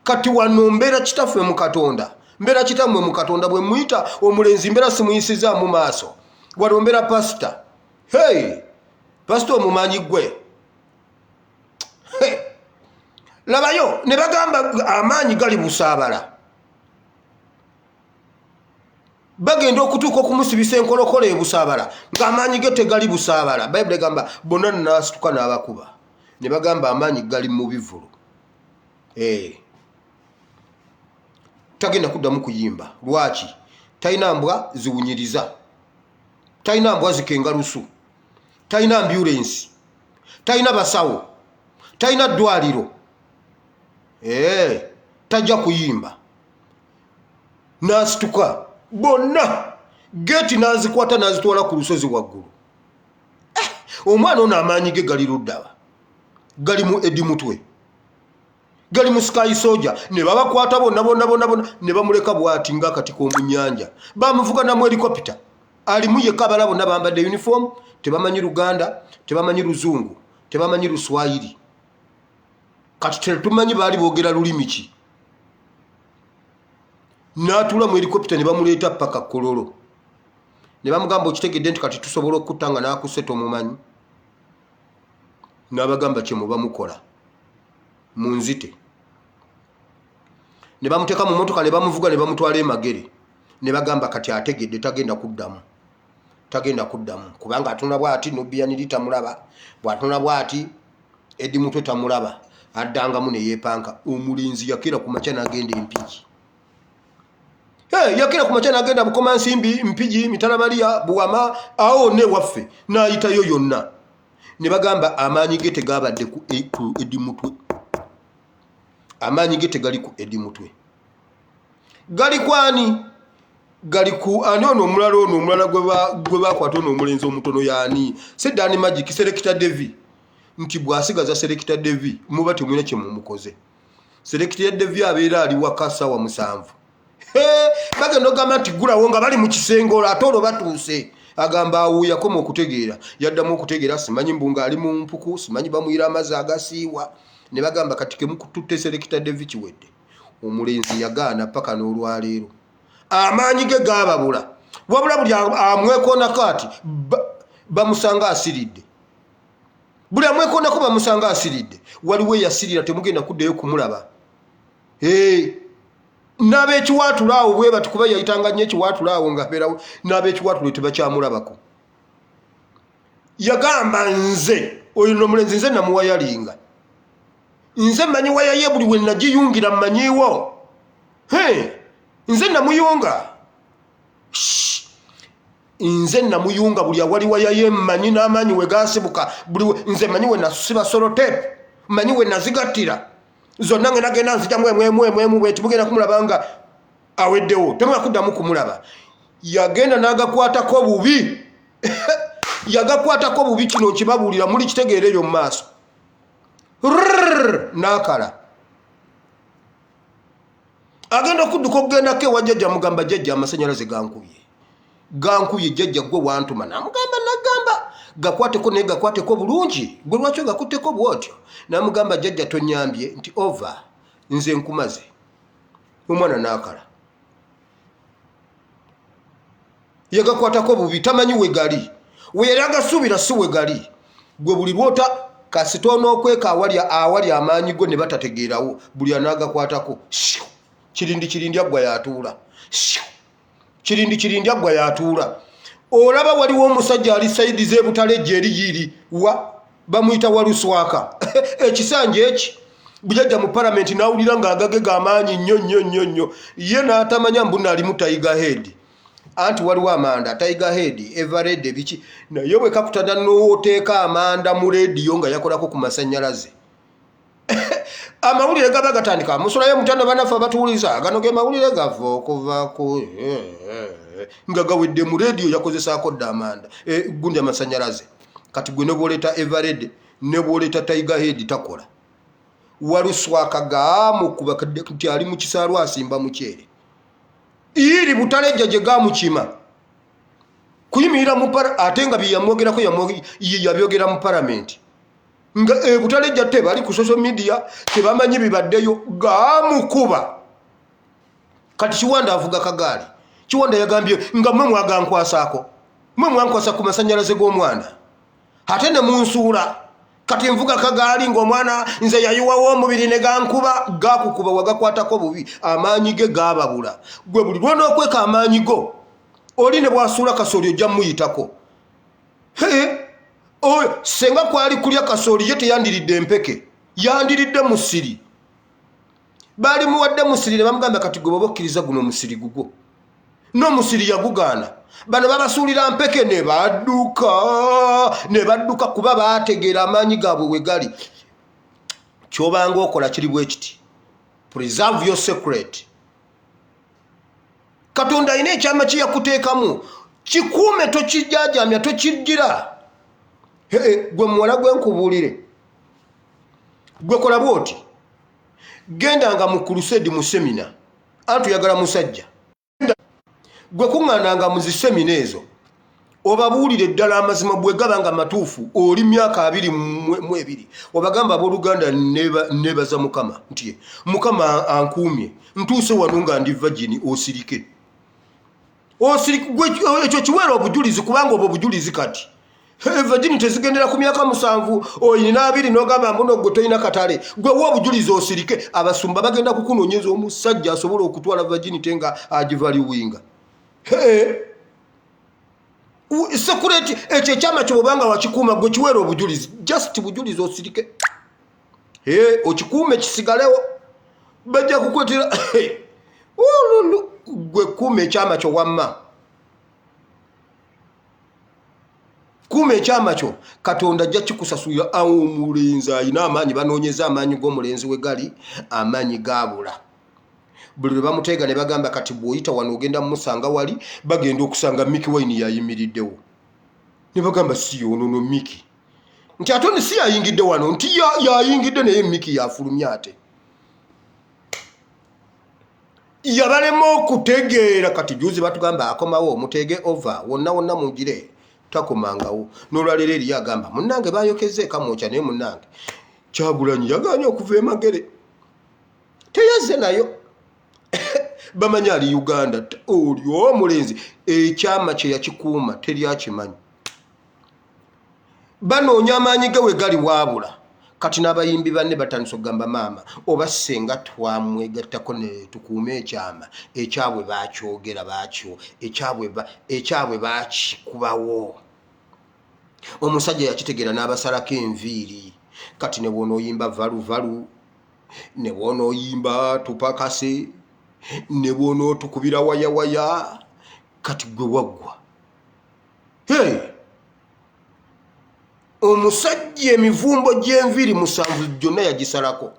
kati wano mbeera kitaffe mu Katonda mbeera kitammwe mu Katonda bwe muyita omulenzi mbeera simuyisiza mu maaso wano mbeera pasita. Pasita omumanyi gwe labayo ne bagamba amaanyi gali Busaabala bagenda okutuuka okumusibisa enkolokolo e Busaabala ng'amaanyi ge tegali Busaabala. Bayibuli egamba bonna n'asituka n'abakuba ne bagamba amaanyi gali mu bivulu. Tagenda kuddamu kuyimba lwaki talina mbwa ziwunyiriza talina mbwa zikenga lusu talina ambulensi talina basawo talina ddwaliro tajja kuyimba. N'asituka bonna geeti n'azikwata n'azitwala ku lusozi waggulu. Omwana ono amaanyi ge gali luddawa gali mu Edimutwe gali mu Sky Soldier ne babakwata bonna ne bamuleka bw'ati ng'akati k'omu nnyanja bamuvuga namu helikopita alimu yekka abala bonna bambadde uniform tebamanyi Luganda tebamanyi Luzungu tebamanyi Luswayiri kati tetumanyi baali boogera lulimi ki. N'atuula mu helikopita ne bamuleeta paka Kololo ne bamugamba okitegedde nti kati tusobola okutta nga n'akuse tomumanyi. N'abagamba kye muba mukola munzite. Ne bamuteeka mu motoka ne bamuvuga ne bamutwala emagere ne bagamba kati ategedde tagenda kuddamu kubanga atuna bw'ati Nubian tamulaba bw'atuna bw'ati Edimutwe tamulaba addangamu ne yeepanka. Omulenzi yakera ku makya n'agenda Empigi. Yakera ku makya n'agenda Bukomansimbi Mpigi Mitalabaliya Buwama awo ne waffe n'ayitayo yonna ne bagamba amaanyi ge tegabadde ku Edimutwe. Amaanyi ge tegali ku Edimutwe gali kwani gali ku ani ono omulala gwe bakwata ono omulenzi omutono yaani Sedani Magic Selector Devi nti bw'asigaza Selector Devi muba temwina kye mumukoze. Selector Devi abeera ali wakasa wa 7 bagenda ogamba nti gulawo nga bali mu kisenge ate olwo batuuse agamba awuya koma okutegeera yaddamu okutegeera simanyi mbunga ali mu mpuku simanyi bamuyira amazzi agasiiwa ne bagamba kati ke mukututte Selector Devi kiwedde. Omulenzi yagaana paka n'olwaleero amaanyi ge gaababula wabula buli amwekoonako ati bamusanga asiridde buli amwekoonako bamusanga asiridde waliwo eyasirira temugenda kuddayo kumulaba. n'abekiwaatula awo bwe bati kuba yayitanga nnyo ekiwaatula awo ng'abeerawo n'abekiwaatula tebakyamulabako. Yagamba nze oyo n'omulenzi nze namuwayalinga, nze mmanyi wayaye buli we nagiyungira mmanyiiwo, nze namuyunga, nze namuyunga buli awali wayaye mmanyi n'amaanyi we gaasibuka, nze mmanyi we nasiba solotepu, mmanyi we nazigattira zonna nge nagenda nzijamu emwemu bweti mugenda kumulaba nga aweddewo, temula kuddamu kumulaba. Yagenda n'agakwatako bubi yagakwatako bubi, kino kibabuulira muli kitegeera eyo mu maaso, n'akala. Agenda okudduka okugendako ewa jjajja, mugamba jjajja amasannyalaze gankubye jjajja gwe wantuma, n'amugamba nagamba gakwateko naye gakwateko bulungi, gwe lwaki gakutteko bwotyo? N'amugamba jjajja tonyambye nti over nze nkumaze. Omwana n'akala, yagakwatako bubi, tamanyi we gali, we yali agasuubira si we gali. Gwe buli lwota kasita onookweka awali amaanyi go ne batategeerawo, buli anaagakwatako kirindi aggwa yatuula, kirindi aggwa yatuula. Olaba waliwo omusajja ali sayidi z'ebutale gyeri wa bamuyita Waluswaka ekisanja eki bujajja mu palamenti n'awulira ng'agagega amaanyi nnyo, ye n'atamanya mbuna alimu Tiger Head, anti waliwo amanda Tiger Head Eveready biki, naye bwe kakutanda n'oteeka amanda mu leediyo nga yakolako ku masannyalaze amawulire gaba gatandika, musulayo mutanda banafe abatuuliza, gano ge mawulire gava okuvaako nga gawedde mu leediyo yakozesaako dda amanda gundi amasannyalaze. Kati gwe ne bw'oleeta Eveready ne bw'oleeta Tiger Head takola. Waluswaka gaamukuba nti ali mu kisaalu asimba mukyere, iri butalejja gye gaamukima kuyimirira mu ate nga bye yamwogerako yabyogera mu palamenti, nga butalejja tebali ku social media tebamanyi bibaddeyo, gaamukuba. Kati Kiwanda avuga kagaali, Kiwanda yagambye nga mwe mwagankwasako, mwe mwankwasa ku masannyalaze g'omwana ate ne munsuula. Kati nvuga kagaali ng'omwana nze yayiwawo omubiri ne gankuba, gakukuba wagakwatako bubi, amaanyi ge gaababula. Gwe buli lw'onookweka amaanyi go oli ne bw'asuula kasooli ojja muyitako. Senga kwali kulya kasooli ye teyandiridde empeke, yandiridde musiri. Baali muwadde musiri ne bamugamba kati gwe bw'oba okkiriza guno omusiri gugwo, n'omusiri yagugaana. Bano babasuulira mpeke ne badduka kuba baategeera amaanyi gaabwe we gali. Kyobanga okola kiri bwe kiti, preserve your secret. Katonda alina ekyama kye yakuteekamu, kikuume, tokijjaajamya, tokijjira. Gwe muwala gwe nkubuulire, gwe kola bw'oti, gendanga mu crusade mu semina, anti oyagala musajja, gwe kuŋŋaananga mu zisemina ezo obabuulire ddala amazima bwe gaba nga matuufu, oli myaka 22 obagamba abooluganda nebaza Mukama nti Mukama ankuumye ntuuse wano nga ndi vagini, osirike. Ekyo kiweera obujulizi, kubanga obwo obujulizi kati vagini tezigendera ku myaka 7 oyina 2 n'ogamba mbuno gwe toyina katale, gwe wa obujulizi osirike. Abasumba bagenda kukunoonyeza omusajja asobola okutwala vagini tenga agivaliwinga. Security ekyo ekyama kyo bwobanga wakikuuma gwe kiweera obujulizi, just bujulizi osirike, okikuume kisigalewo, bajja kukwetera gwe kuuma ekyama kyo wamma, kuuma ekyama kyo. Katonda ajja kikusasulira. Awo omulenzi alina amaanyi, banoonyeza amaanyi g'omulenzi we gali, amaanyi gaabula. Buli lwe bamuteega ne bagamba kati bw'oyita wano ogenda mumusanga wali, bagenda okusanga Mickey Wine yayimiriddewo. Ne bagamba si ono Mickey, nti ate ono si yayingidde wano, nti yayingidde naye Mickey yafulumya ate. Yabalema okutegeera. Kati juzi batugamba akomawo muteege over wonna mugire, takomangawo. N'olwaleero eri yagamba munnange bayokeze kamwokya, naye munnange Kyagulanyi yagaanye okuva emagere, teyazze nayo. Bamanya ali Uganda, oli omulenzi ekyama kye yakikuuma teri akimanyi. Banoonya amaanyi ge we gali waabula. kati n'abayimbi banne batandise okugamba maama oba senga twamwegattako ne tukuume ekyama ekyabwe bakyogera bakyo ekyabwe bakikubawo. Omusajja yakitegeera n'abasalako enviiri. Kati ne bw'onooyimba valuvalu, ne bw'onooyimba tupakase, ne bw'onootukubira wayawaya, kati gwe waggwa. Omusajja emivumbo gy'enviiri 7 gyonna yagisalako.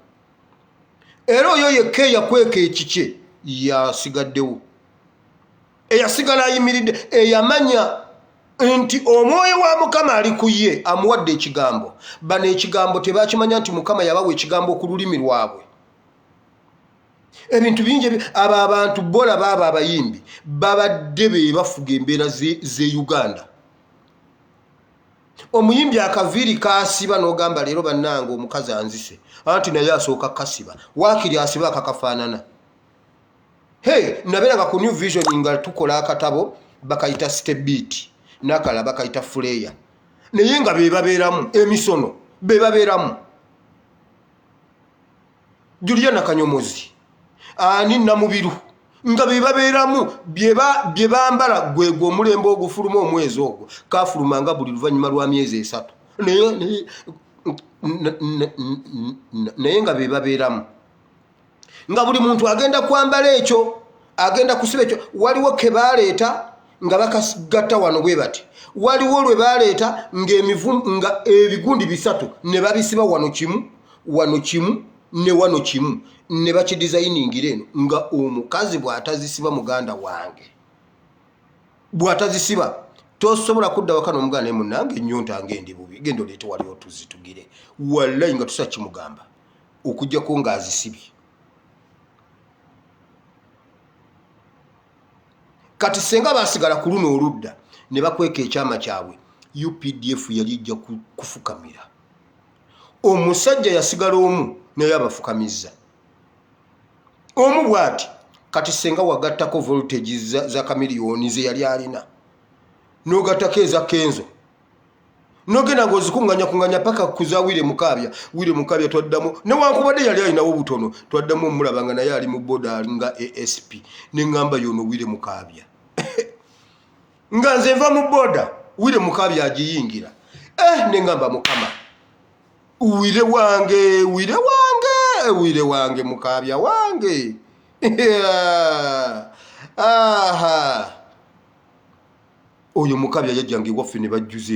Era oyo yekka eyakweka ekikye yasigaddewo. Eyasigala ayimiridde eyamanya nti omwoyo wa Mukama ali ku ye amuwadde ekigambo. Bano ekigambo tebakimanya nti Mukama yabawa ekigambo ku lulimi lwabwe. Ebintu bingi abo abantu bola baba abayimbi babadde be bafuga embeera ze Uganda. Omuyimbi akaviiri kasiba n'ogamba leero bannange omukazi anzise anti naye asooka kasiba waakiri asiba akakafaanana. Nabeeranga ku New Vision nga tukola akatabo bakayita Stebit n'akala bakayita Fuleya naye nga be babeeramu emisono be babeeramu Juliana Kanyomozi ani Namubiru nga be babeeramu bye bambala gwe omulembe ogufuluma omwezi ogwo kafulumanga buli luvannyuma lwa myezi 3 naye nga be babeeramu nga buli muntu agenda kwambala ekyo agenda kusiba ekyo. Waliwo ke baleeta nga bakagatta wano bwe bati, waliwo lwe baleeta nga ebigundi 3 ne babisiba wano kimu ne wano kimu ne bakidesigningira eno nga omukazi bw'atazisiba muganda wange bw'atazisiba tosobola kudda waka n'omuganda naye munnange ennyonta ngendi bubi genda oleete wali otuzitugire wallahi nga tusa kimugamba okujjako ng'azisibye. Kati senga basigala ku luno oludda ne bakweka ekyama kyabwe UPDF yali ijja kufukamira. Omusajja yasigala omu naye abafukamizza. Omu bw'ati kati senga wagattako voltage za kamiliyoni ze yali alina n'ogattako eza Kenzo n'ogenda ng'ozikunganya paka kuza Wile Mukabya twaddamu newankubadde yali alinawo butono twaddamu omulabanga naye ali mu boda nga ASP neŋŋamba yono Wile Mukabya nga nze nva mu boda Wile Mukabya agiyingira neŋŋamba Mukama Wile wange Mukabya wange oyo Mukabya yajjanga ewaffe ne bajjuza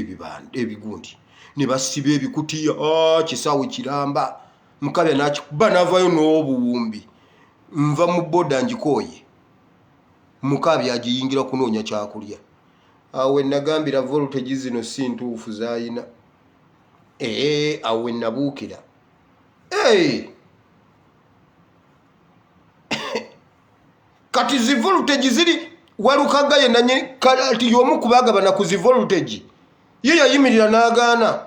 ebigundi ne basiba ebikutiya kisaawe kiramba. Mukabya n'akikuba n'avaayo n'obuwumbi nva mu boda njikooye Mukabya agiyingira kunoonya kyakulya. Awe nagambira voltage zino si ntuufu zayina. Awe nabuukira. Kati zi voltage ziri walukaga ye nanye kati y'omu kubagabana ku zi voltage ye yayimirira n'agaana.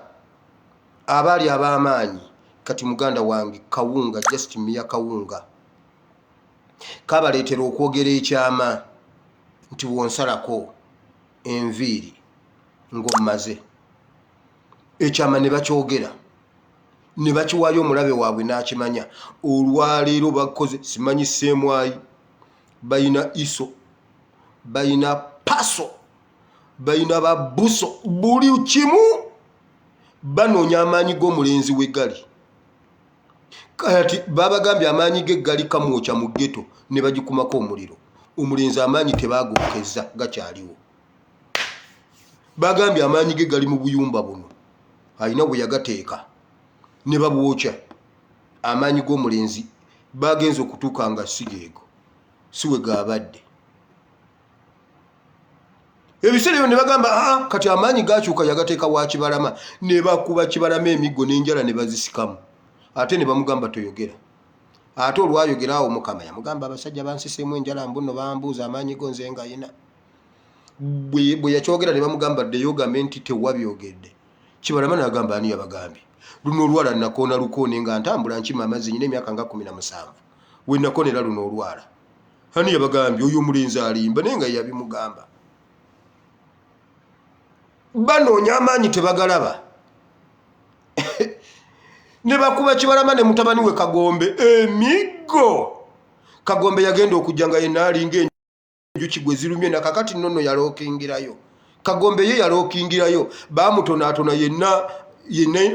Abaali ab'amaanyi kati muganda wange Kawunga just miya Kawunga kabaleetera okwogera ekyama nti wonsalako enviiri ng'omaze ekyama ne bakyogera ne bakiwaayo omulabe waabwe n'akimanya. Olwaleero bakoze simanyi Semwayi bayina Iso bayina Paso bayina Babuso buli kimu banoonya amaanyi g'omulenzi w'eggali. Kati babagambye amaanyi g'eggali kamwokya mu ghetto ne bagikumako omuliro. Omulenzi amaanyi tebaagokeza gakyaliwo. Bagambye amaanyi g'eggali mu buyumba buno alina bwe yagateeka ne babwokya. Amaanyi g'omulenzi bagenza okutuuka nga sigeego siwe gaabadde. Ebiseera ebyo ne bagamba kati amaanyi gakyuka yagateeka wa Kibalama ne bakuba Kibalama emiggo n'enjala ne bazisikamu. Ate ne bamugamba toyogera. Ate olwayogera awo Mukama yamugamba abasajja bansiseemu enjala mbuno bambuuza amaanyi go nze ngayina. Bwe yakyogera ne bamugamba ddeyo ogambe nti tewabyogedde. Kibalama n'agamba ani yabagambye. Luno olwala nakoona lukoone nga ntambula nkima amazzi nyina emyaka nga 17 we nakoonera luno olwala. Ani yabagambye oyo omulenzi alimba naye nga yabimugamba. Banoonya amaanyi tebagalaba. ne bakuba Kibalama ne mutabani we Kagombe emiggo. Kagombe yagenda okujjanga yenna alinga enjuki gwe zirumye na kakati nnono yalookingirayo. Kagombe ye yalookingirayo baamutonaatona yenna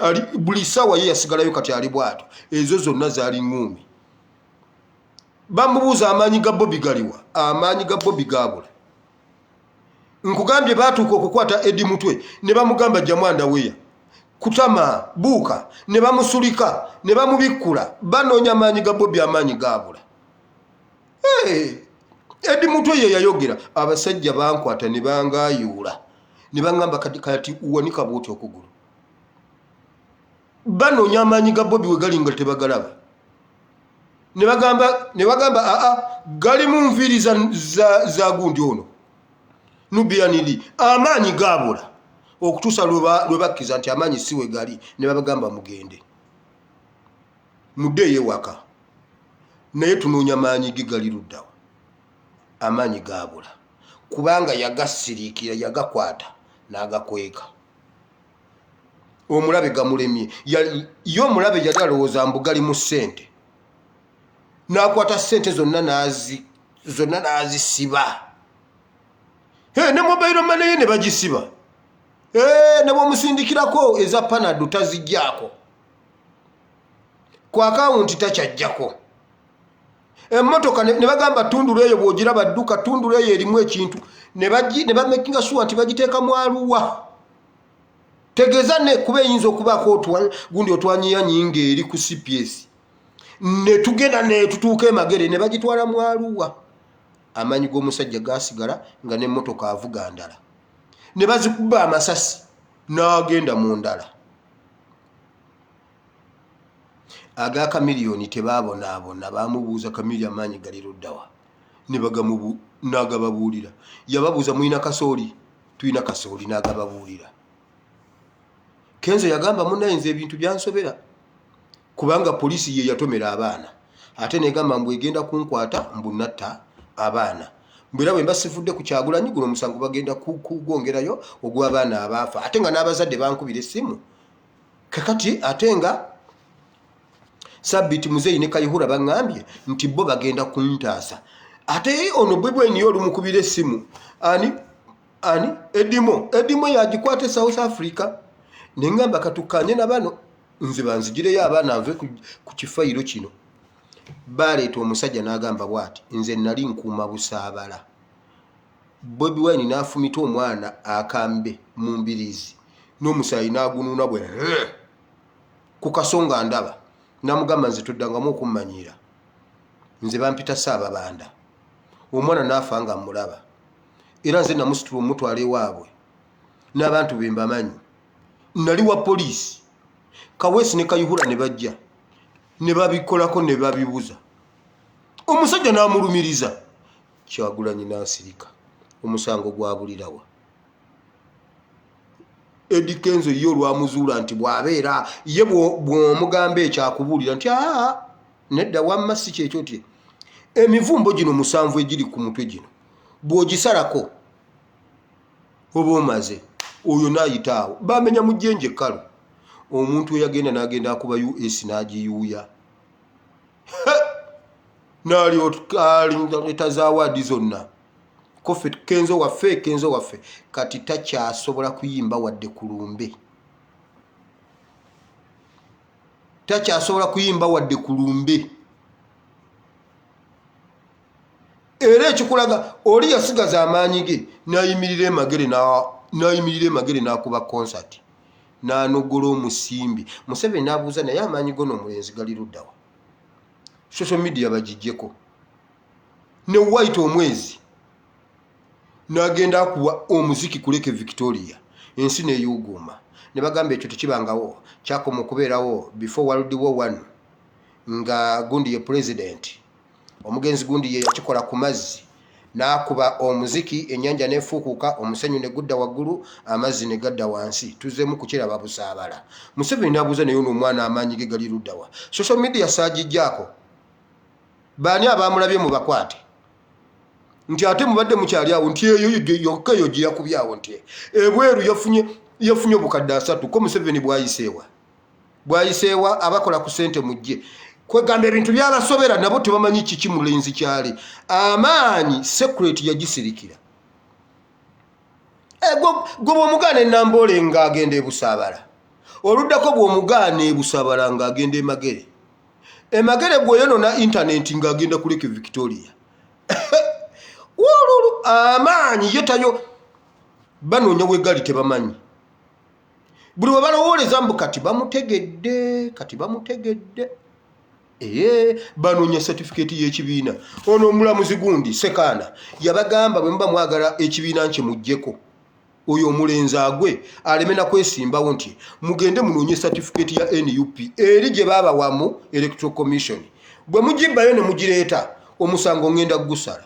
ali buli ssaawa ye yasigalayo kati ali bwato. Ezo zonna zaali ngumi. Bamubuuza amaanyi ga Bobby galiwa. Amaanyi ga Bobby gaabula. Nkugambye baatuuka okukwata Eddie Mutwe ne bamugamba Jamwanda weya kutama buuka ne bamusulika ne bamubikkula banoonya amaanyi ga Bobby amaanyi gaabula. Eddie Mutwe ye yayogera abasajja bankwata ne bangayuula ne bangamba kati uwanika bwoti okugulu. Banoonya amaanyi ga Bobby we gali nga tebagalaba. Ne bagamba gali mu nviiri za gundi ono Nubian Li amaanyi gaabula okutuusa lwe bakkiza nti amaanyi siwe gali ne babagamba mugende mudde yewaka naye tunoonya amaanyi ge gali luddawa. Amaanyi gaabula kubanga yagasiriikira yagakwata n'agakweka. Omulabe gamulemye ye omulabe yali alowooza mbu gali mu ssente n'akwata ssente zonna n'azisiba. Ne mobile money ye ne bagisiba. Ne bamusindikirako eza Panado tazijjaako. Ku akawunti takyajjako. Emmotoka ne bagamba tundulu eyo bw'ogiraba dduka tundulu eyo erimu ekintu ne bamakinga sure nti bagiteeka mu aluwa. Tegeeza ne kuba eyinza okubaako gundi otwanyiya nyinga eri ku CPS. Ne tugenda ne tutuuka emagere ne bagitwala mu aluwa. Amaanyi g'omusajja gaasigala nga n'emmotoka avuga ndala. Ne bazikuba amasasi n'agenda mu ndala. Aga Kamiliyoni tebaabonaabona baamubuuza Kamili amaanyi gali luddawa. Ne n'agababuulira. Yababuuza mulina kasooli? Tulina kasooli n'agababuulira. Kenzo yagamba munnaye nze ebintu byansobera kubanga poliisi ye yatomera abaana. Ate negamba mbu egenda kunkwata mbu natta abaana. Mbera bwe mbasifudde ku Kyagulanyi guno musango bagenda kugongerayo ogw'abaana abaafa. Ate nga n'abazadde bankubira essimu. Kakati ate nga Sabiti Muzeyi ne Kayihura bangambye nti bo bagenda kuntaasa. Ate ono bwe niyo olumukubira essimu. Ani Edimo yagikwate South Africa. Nengamba katukanye na bano nze banzigireyo abaana nve ku kifayiro kino. Baleeta omusajja n'agamba bw'ati nze nali nkuuma busaabala. Bobi Wine n'afumita omwana akambe mu mbirizi n'omusaayi n'agunuuna bwe ku kasonga ndaba n'amugamba nze toddangamu okummanyiira nze bampita Ssaababanda. Omwana n'afa nga mmulaba era nze namusitula omutwala ewaabwe n'abantu be mbamanyi. Nali wa poliisi Kaweesi ne Kayihura ne bajja ne babikolako ne babibuza. Omusajja n'amulumiriza. Kyagulanyi n'asirika. Omusango gwabulirawa. Eddie Kenzo ye olwamuzuula nti bw'abeera ye bw'omugamba ekyakubuulira nti nedda wamma si kyekyo tye. Emivumbo gino 7 egiri ku mutwe gino bw'ogisalako oba omaze oyo n'ayitaawo bamenya mu jjenje kkalu. Omuntu eyagenda n'agenda akuba US n'agiyuuya. N'aleta zaawaadi zonna. Kenzo waffe kati takyasobola kuyimba wadde ku lumbe. Takyasobola kuyimba wadde ku lumbe. Era ekikulaga oli yasigaza amaanyi ge n'ayimirira emagere n'akuba konsati. N'anogola omusimbi. Museveni n'abuuza naye amaanyi go n'omulenzi gali luddawa. Social media bagijjeko. Ne White omwezi n'agenda akuwa omuziki kuleke Victoria. Ensi n'eyuguuma. Ne bagamba ekyo tekibangawo. Kyakoma okubeerawo before World War I nga gundi ye president. Omugenzi gundi ye yakikola ku mazzi. N'akuba omuziki ennyanja n'efuukuuka omusenyu ne gudda waggulu amazzi ne gadda wansi. Tuzeemu kukiraba busaabala. Museveni n'abuuza naye n'omwana amaanyi ge gali luddawa. Social media saagijjaako. Baani abaamulabye mu bakwate. Nti ate mubadde mukyali awo nti eyo yokka eyo gye yakubyawo nti ebweru yafunye obukadde 3 ko Museveni bw'ayiseewa. bwayiseewa abakola ku ssente mujje kwegamba ebintu byabasobera nabo tebamanyi kiki mulenzi kyali amaanyi security yagisirikira gwe bw'omugaana enamboole ng'agenda ebusaabala oluddako bw'omugaana ebusaabala ng'agenda emagere bw'oyonona intaneti ng'agenda ku Lake Victoria wolulu amaanyi yetayo banoonya wegali tebamanyi buli we balowooleza mbu kati bamutegedde banoonya certificate y'ekibiina ono omulamuzi gundi Sekaana yabagamba bwe muba mwagala ekibiina nkye muggyeko oyo omulenzi agwe aleme na kwesimbawo nti mugende munoonye certificate ya NUP eri gye baabawamu Electoral Commission bwe mugibbayo ne mugireeta omusango ngenda gusala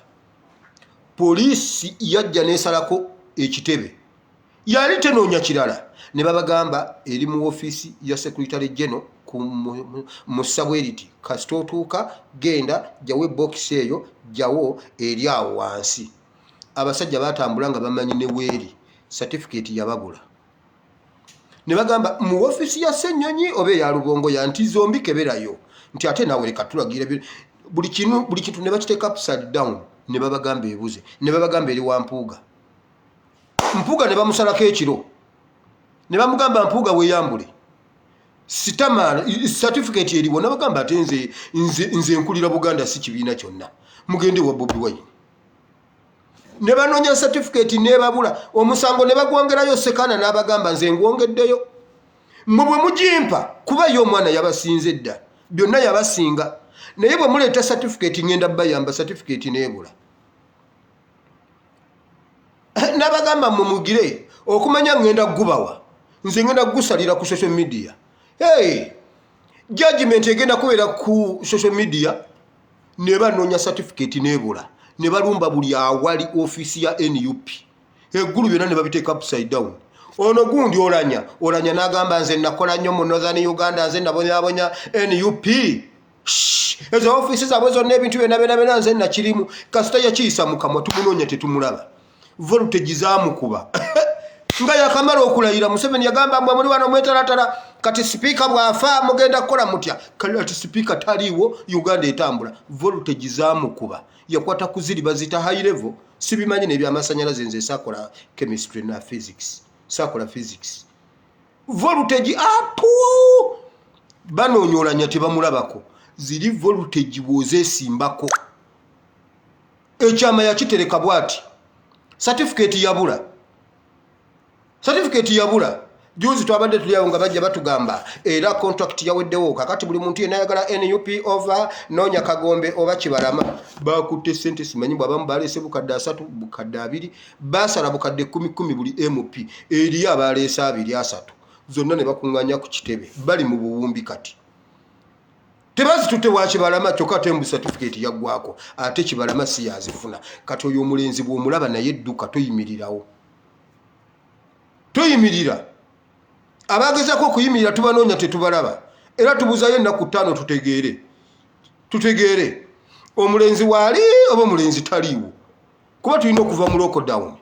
poliisi yajja neesalako ekitebe yali tenoonya kirala ne babagamba eri mu ofiisi ya Secretary General mu Sabweriti kasita otuuka genda jawe box eyo jawo eri awo wansi abasajja batambula nga bamanyi ne weeri certificate yababula ne bagamba mu ofiisi ya Ssenyonyi oba eya Lubongo ya nti zombi keberayo nti ate naawe leka tulagira buli kintu ne bakiteeka upside down ne babagamba ebuze ne babagamba eri wa Mpuuga ne bamusalako ekiro ne bamugamba Mpuuga weeyambule sitamala certificate eriwo ne bagamba ate nze nkulira Buganda si kibiina kyonna mugende wa Bobi Wine ne banoonya certificate ne babula omusango ne bagwongerayo Sekaana n'abagamba nze ngwongeddeyo mmwe bwe mugimpa kuba yo omwana yabasinze dda byonna yabasinga naye bwe muleeta certificate ngenda bayamba certificate neebula n'abagamba mmwe mugire okumanya ngenda gubawa nze ngenda gusalira ku social media judgment egenda kubeera ku social media ne banoonya certificate neebula ne balumba buli awali ofiisi ya NUP eggulu byonna ne babiteeka upside down ono gundi olanya n'agamba nze nakola nnyo mu Northern Uganda nze nabonyabonya NUP ezo ofiisi zaabwe zonna ebintu byonna nze nakirimu kasita yakiyisa mu kamwa tumunoonya tetumulaba voltage zaamukuba nga yakamala okulayira Museveni yagamba mbwe muri wano mwetalatala kati sipiika bwafa mugenda kukola mutya kati sipiika taliiwo Uganda etambula voltage zaamukuba yakwata kuziri bazita high level sibimanyi n'ebyamasanyalaze nze sakola chemistry na physics sakola physics voltage up banoonyolanya tebamulabako ziri voltage bw'ozeesimbako ekyama yakitereka bwati certificate yabula juzi twabadde tuliawo nga bajja batugamba era contract yaweddewo kakati buli muntu yenna ayagala NUP over noonya Kagombe oba Kibalama bakutte ssente simanyi bw'abamu baleese bukadde 3 bukadde 2 basala bukadde 10 buli MP eriyo abaleese 2-3 zonna ne bakuŋŋanya ku kitebe bali mu buwumbi kati tebazitutte wa Kibalama kyokka tembu certificate yaggwako ate Kibalama si yazifuna kati oyo omulenzi bw'omulaba naye edduka toyimirira abagezako okuyimirira tubanoonya tetubalaba era tubuzayo ennaku 5 tutegeere omulenzi waali oba omulenzi taliiwo kuba tulina okuva mu lockdown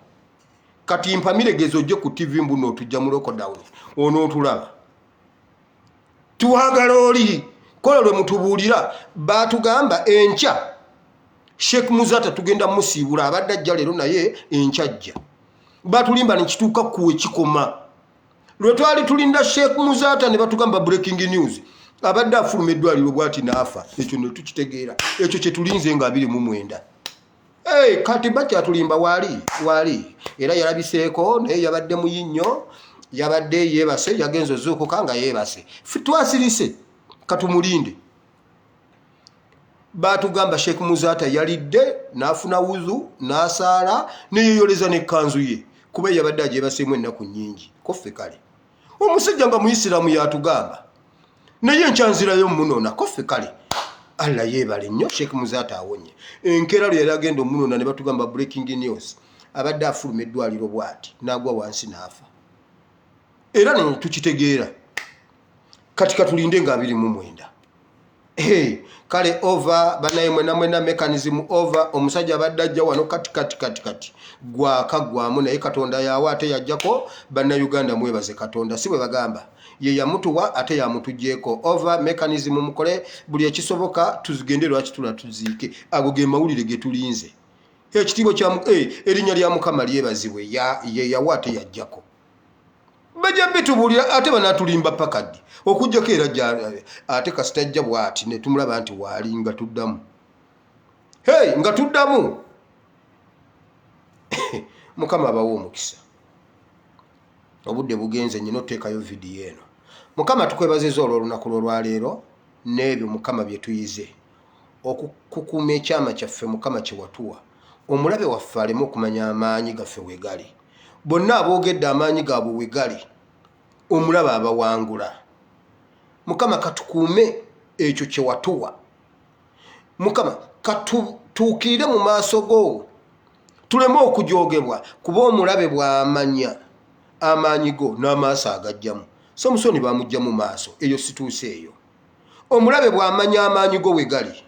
kati mpamiregezo ojje ku TV mbuno tujja mu lockdown onootulaba tuwagala oli kola lwe mutubuulira baatugamba enkya Sheikh Muzata tugenda musiibula abadde ajja leero naye enkyajja batulimba nekituuka kuwe kikoma lwe twali tulinda Sheikh Muzata ne batugamba breaking news abadde afuluma eddwaliro bwati naafa ekyo ne tukitegeera ekyo kye tulinze nga 29 kati bakyatulimba waali era yalabiseeko naye yabadde muyinnyo yabadde yeebase yagenza ozuukuka nga yeebase twasirise katumulinde batugamba Sheikh Muzata yalidde n'afuna wuzu n'asaala neyeeyoleza n'ekkanzu ye kuba yabadde agyebasemu ennaku nnyingi koffe kale omusajja nga Muyisiraamu yatugamba naye enkyanzirayo munoona koffe kale Allah yeebale nnyo Sheikh Muzata awonye enkeera lwe yali agenda omunoona ne batugamba breaking news abadde afuluma eddwaliro bwati n'agwa wansi n'afa era ne tukitegeera kati katulinde nga 29 kale over banaye mwena mechanism over omusajja abadde ajja wano kati gwaka gwamu naye Katonda yawa ate yajjako Bannayuganda mwebaze Katonda si bwe bagamba ye yamutuwa ate yamutujeko over mechanism mukole buli ekisoboka tuzigende lwaki tula tuziike ago ge mawulire getulinze ekitiibwa kya erinnya lya Mukama lyebazibwe ye yawate yajjako bajja bitubulira ate banatulimba pakadi okujjako era ate kasitajja bwati ne tumulaba nti waali nga tuddamu nga tuddamu Mukama abawo omukisa obudde bugenze nyino teekayo vidiyo eno Mukama tukwebazizza olw'olunaku lw'olwaleero n'ebyo Mukama bye tuyize okukuuma ekyama kyaffe Mukama kye watuwa omulabe waffe aleme okumanya amaanyi gaffe we gali bonna aboogedde amaanyi gaabwe we gali omulaba abawangula Mukama katukuume ekyo kye watuwa Mukama katutuukirire mu maaso go tuleme okujoogebwa kuba omulabe bw'amanya amaanyi go n'amaaso agajjamu Samusoni bamujja mu maaso eyo situuse eyo omulabe bw'amanya amaanyi go we gali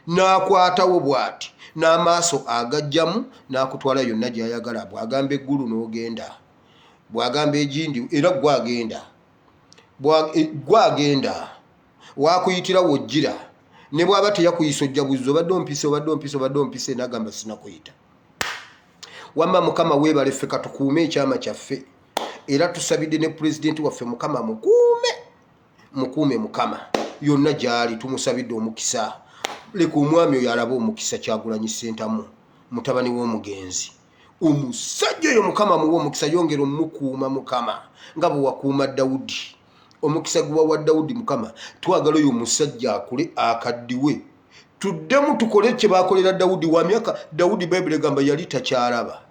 n'akwatawo bw'ati n'amaaso agajjamu n'akutwala yonna gy'ayagala bw'agamba eggulu n'ogenda bw'agamba egindi era gwagenda wakuyitira wojjira ne bw'aba teyakuyisa ojja buzzo obadde ompise n'agamba sinakuyita wamma Mukama weebale ffe katukuume ekyama kyaffe era tusabidde ne pulezidenti waffe Mukama mukuume Mukama yonna gy'ali tumusabidde omukisa leka omwami oyo alaba omukisa Kyagulanyi Ssentamu mutabani w'omugenzi omusajja oyo Mukama muwe omukisa yongera omukuuma Mukama nga bwe wakuuma Dawudi omukisa gwa wa Dawudi Mukama twagala oyo omusajja akule akaddiwe tuddemu tukole kye bakolera Dawudi wa myaka Dawudi Bayibuli egamba yali takyalaba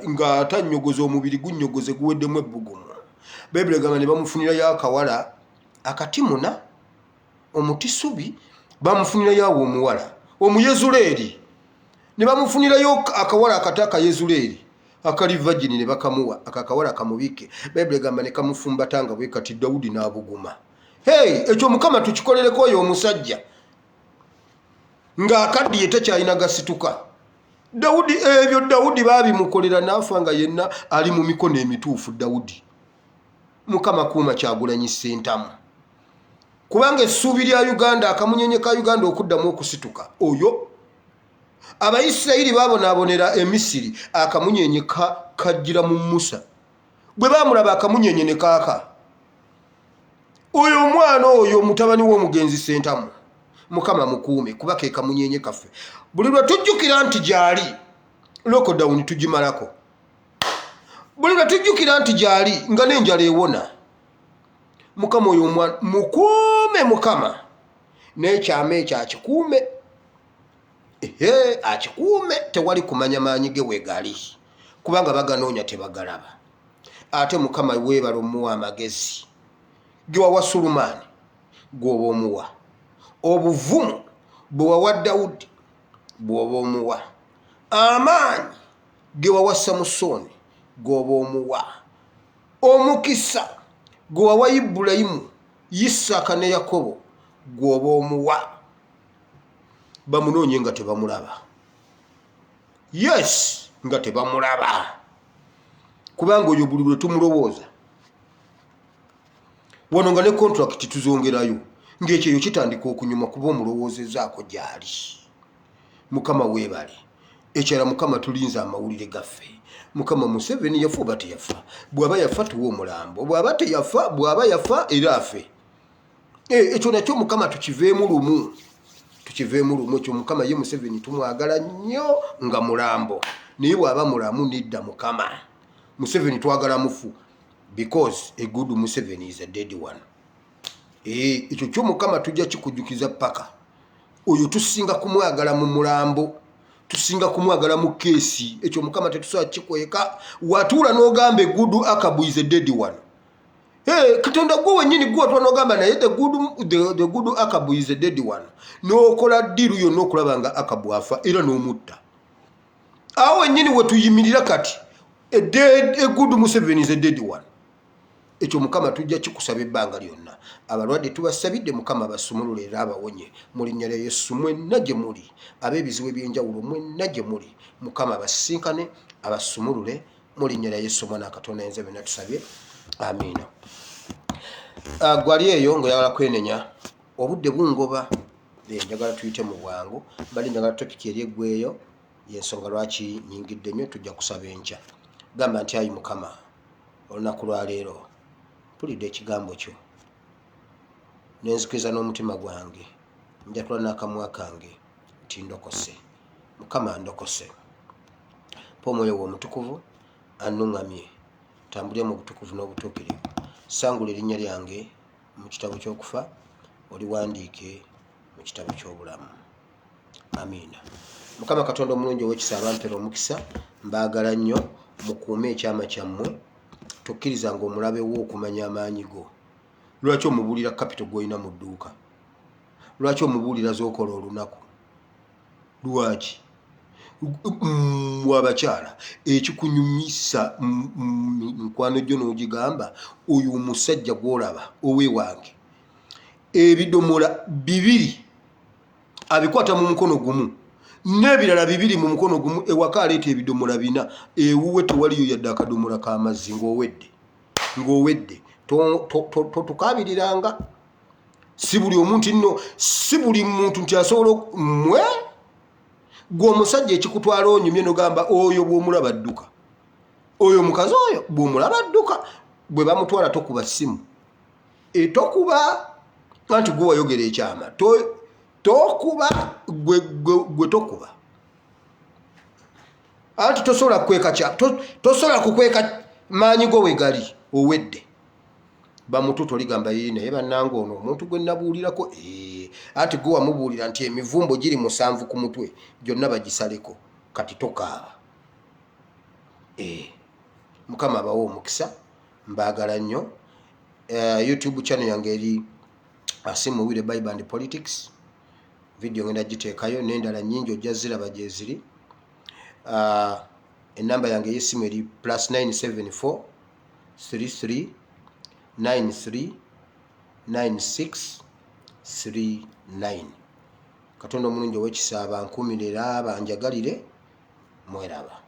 nga atanyogoza omubiri gunnyogoze guweddemu ebbugumu Bayibuli egamba ne bamufunirayo akawala akatimuna omutisubi bamufunirayo awo omuwala omuyezuleeri ne bamufunirayo akawala akataka Yezuleeri akali vagini ne bakamuwa akakawala kamubiike Bayibuli egamba ne kamufumbatanga bwe kati Dawudi n'abuguma ekyo Mukama tukikolereko oyo omusajja nga akaddiye tekyalina gasituka Dawudi ebyo Dawudi baabimukolera n'afa nga yenna ali mu mikono emituufu Dawudi Mukama kuuma Kyagulanyi Ssentamu kubanga essuubi lya Uganda akamunyenye ka Uganda okuddamu okusituka oyo Abayisirayiri baabonaabonera Emisiri akamunyenye kajjira mu Musa bwe baamulaba akamunyenye ne kaaka oyo omwana oyo mutabani w'omugenzi Ssentamu Mukama mukuume kuba ke kamunyenye kaffe buli lwe tujjukira nti gyali lockdown tugimalako buli lwe tujjukira nti gyali nga n'enjala ewona Mukama oyo omwana mukuume Mukama n'ekyama ekyo akikuume akikuume tewali kumanya maanyi ge wegali kubanga baganoonya tebagalaba ate Mukama weebala omuwa amagezi ge wawa Sulumaani gwoba omuwa obuvumu bwe wawa Dawudi bw'oba omuwa amaanyi ge wawa Samusoni gwoba omuwa omukisa gwe wawa Ibulayimu Isaaka ne Yakobo gwoba omuwa bamunoonye nga tebamulaba nga tebamulaba kubanga oyo buli lwe tumulowooza wano nga ne contract tuzongerayo ng'ekyo kitandika okunyuma kuba omulowoozezaako gyali Mukama weebale ekyala Mukama tulinze amawulire gaffe Mukama Museveni yafa oba teyafa bw'aba yafa tuwa omulambo bw'aba teyafa bw'aba yafa era afe ekyo nakyo Mukama tukiveemu lumu ekyo Mukama ye Museveni tumwagala nnyo nga mulambo naye bw'aba mulamu nedda Mukama Museveni twagala mufu because a good Museveni is a dead one ekyo kyo Mukama tujja kikujjukiza paka oyo tusinga kumwagala mu mulambo tusinga kumwagala mu keesi ekyo Mukama tetusobola kikweka watuula n'ogamba eggudu Akabu is a dead one Katonda gwe wennyini gwe watuula n'ogamba naye the good Akabu is a dead one n'okola ddiiru yonna okulaba nga Akabu afa era n'omutta awo wennyini we tuyimirira kati a good Museveni is a dead one ekyo Mukama tujja kikusaba ebbanga lyonna abalwadde tubasabidde Mukama basumulule era abawonye mu linnya lya Yesu mwenna gye muli ab'ebizibu eby'enjawulo mwenna gye muli Mukama abasinkane abasumulule mu linnya lya Yesu Omwana wa Katonda ayinza byonna tusabye amiina. gwali eyo ng'oyagala kwenenya obudde bungoba njagala tuyite mu bwangu bali njagala topiki eri eggweeyo yensonga lwaki nyingidde nnyo tujja kusaba enkya gamba nti ayi Mukama olunaku lwa leero mpulidde ekigambo kyo nenzikiriza n'omutima gwange njatula n'akamwa kange nti ndokose Mukama ndokose mpa omwoyo wo omutukuvu annuŋŋamye tambulye mu butukuvu n'obutuukirivu sangula erinnya lyange mu kitabo ky'okufa oliwandiike mu kitabo ky'obulamu. Amiina. Mukama Katonda omulungi ow'ekisa abampera omukisa mbaagala nnyo mukuume ekyama kyammwe tokkiriza ng'omulabe wo okumanya amaanyi go. Lwaki omubuulira kapito gw'olina mu dduuka? Lwaki omubuulira z'okola olunaku? Lwaki? Abakyala ekikunyumisa mukwano gyo n'ogigamba oyo omusajja gw'olaba oweewange ebidomola 2 abikwata mu mukono gumu n'ebirala 2 mu mukono gumu ewaka aleeta ebidomola 4 ewuwe tewaliyo yadde akadomola k'amazzi ng'owedde totukabiriranga si buli omuntu nno si buli muntu nti asobola mwe gwe omusajja ekikutwala onyumye nogamba oyo bw'omulaba adduka oyo mukazi oyo bw'omulaba adduka bwe bamutwala tokuba ssimu tokuba anti gwe wayogera ekyama tokuba gwe tokuba anti tosobola kukweka tosobola kukweka maanyi go we gali owedde bamutu toligamba yii naye bannange ono omuntu gwe nabuulirako anti gwe wamubuulira nti emivumbo giri 7 ku mutwe gyonna bagisaleko kati tokaaba. Mukama abawo omukisa mbaagala nnyo. YouTube channel yange eri Asimu Wile Bible and Politics video ngenda giteekayo n'endala nnyingi ojja ziraba gye ziri. Ennamba yange y'essimu eri +974 33 93 96 39. Katonda omulungi ow'ekisa abankuumirira banjagalire mweraba.